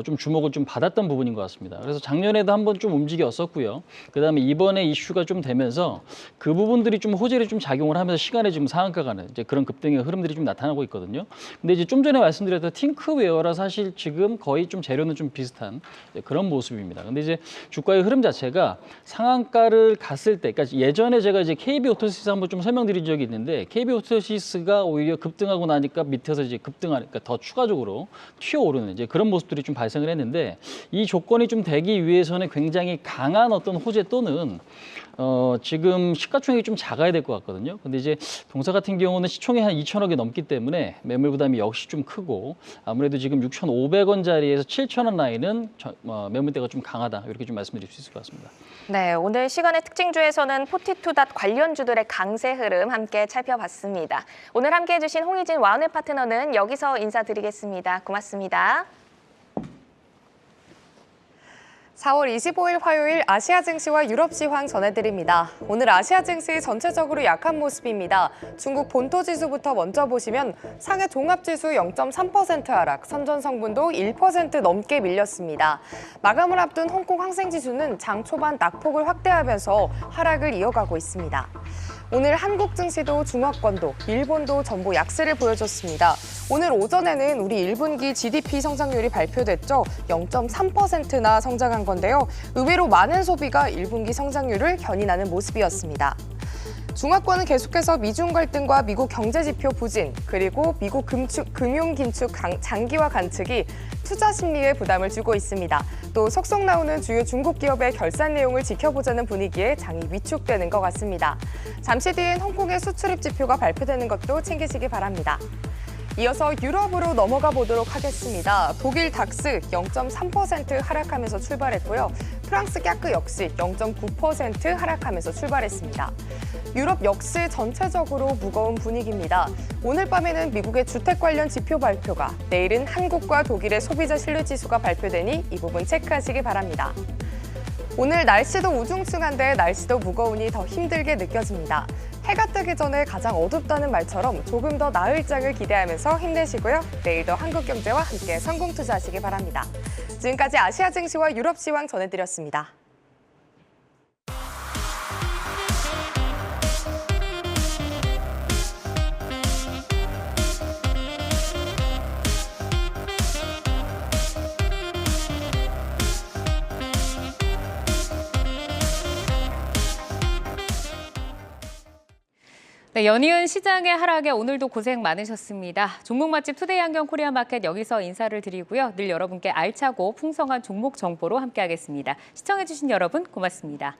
E: 좀 주목을 좀 받았던 부분인 것 같습니다. 그래서 작년에도 한번 좀 움직였었고요. 그다음에 이번에 이슈가 좀 되면서 그 부분들이 좀 호재를 좀 작용을 하면서 시간에 지금 상한가 가는 이제 그런 급등의 흐름들이 좀 나타나고 있거든요. 근데 이제 좀 전에 말씀드렸던 팅크웨어라 사실 지금 거의 좀 재료는 좀 비슷한 그런 모습입니다. 근데 이제 주가의 흐름 자체가 상한가를 갔을 때, 그러니까 예전에 제가 이제 KB오토시스 한번 좀 설명드린 적이 있는데 KB오토시스가 오히려 급등하고 나니까 밑에서 이제 급등하니까 더 추가적으로 튀어오르는 이제 그런 모습들이 좀 발생을 했는데 이 조건이 좀 되기 위해서는 굉장히 강한 어떤 호재 또는 지금 시가총액이 좀 작아야 될 것 같거든요. 근데 이제 동사 같은 경우는 시총이 한 2천억이 넘기 때문에 매물 부담이 역시 좀 크고 아무래도 지금 6,500원짜리에서 7,000원 라인은 매물대가 좀 강하다, 이렇게 좀 말씀드릴 수 있을 것 같습니다.
D: 네, 오늘 시간의 특징주에서는 포티투닷 관련주들의 강세 흐름 함께 살펴봤습니다. 오늘 함께해 주신 홍희진 와운의 파트너는 여기서 인사드리겠습니다. 고맙습니다.
F: 4월 25일 화요일 아시아 증시와 유럽 시황 전해드립니다. 오늘 아시아 증시 전체적으로 약한 모습입니다. 중국 본토 지수부터 먼저 보시면 상해 종합 지수 0.3% 하락, 선전 성분도 1% 넘게 밀렸습니다. 마감을 앞둔 홍콩 항생 지수는 장 초반 낙폭을 확대하면서 하락을 이어가고 있습니다. 오늘 한국 증시도 중화권도, 일본도 전부 약세를 보여줬습니다. 오늘 오전에는 우리 1분기 GDP 성장률이 발표됐죠. 0.3%나 성장한 건데요. 의외로 많은 소비가 1분기 성장률을 견인하는 모습이었습니다. 중화권은 계속해서 미중 갈등과 미국 경제 지표 부진, 그리고 미국 금융 긴축 장기화 관측이 투자 심리에 부담을 주고 있습니다. 또 속속 나오는 주요 중국 기업의 결산 내용을 지켜보자는 분위기에 장이 위축되는 것 같습니다. 잠시 뒤엔 홍콩의 수출입 지표가 발표되는 것도 챙기시기 바랍니다. 이어서 유럽으로 넘어가 보도록 하겠습니다. 독일 닥스 0.3% 하락하면서 출발했고요. 프랑스 깍크 역시 0.9% 하락하면서 출발했습니다. 유럽 역시 전체적으로 무거운 분위기입니다. 오늘 밤에는 미국의 주택 관련 지표 발표가, 내일은 한국과 독일의 소비자 신뢰지수가 발표되니 이 부분 체크하시기 바랍니다. 오늘 날씨도 우중충한데 날씨도 무거우니 더 힘들게 느껴집니다. 해가 뜨기 전에 가장 어둡다는 말처럼 조금 더 나을 장을 기대하면서 힘내시고요. 내일도 한국경제와 함께 성공 투자하시기 바랍니다. 지금까지 아시아 증시와 유럽 시황 전해드렸습니다.
A: 네, 연이은 시장의 하락에 오늘도 고생 많으셨습니다. 종목 맛집 투데이 안경 코리아 마켓 여기서 인사를 드리고요. 늘 여러분께 알차고 풍성한 종목 정보로 함께하겠습니다. 시청해주신 여러분 고맙습니다.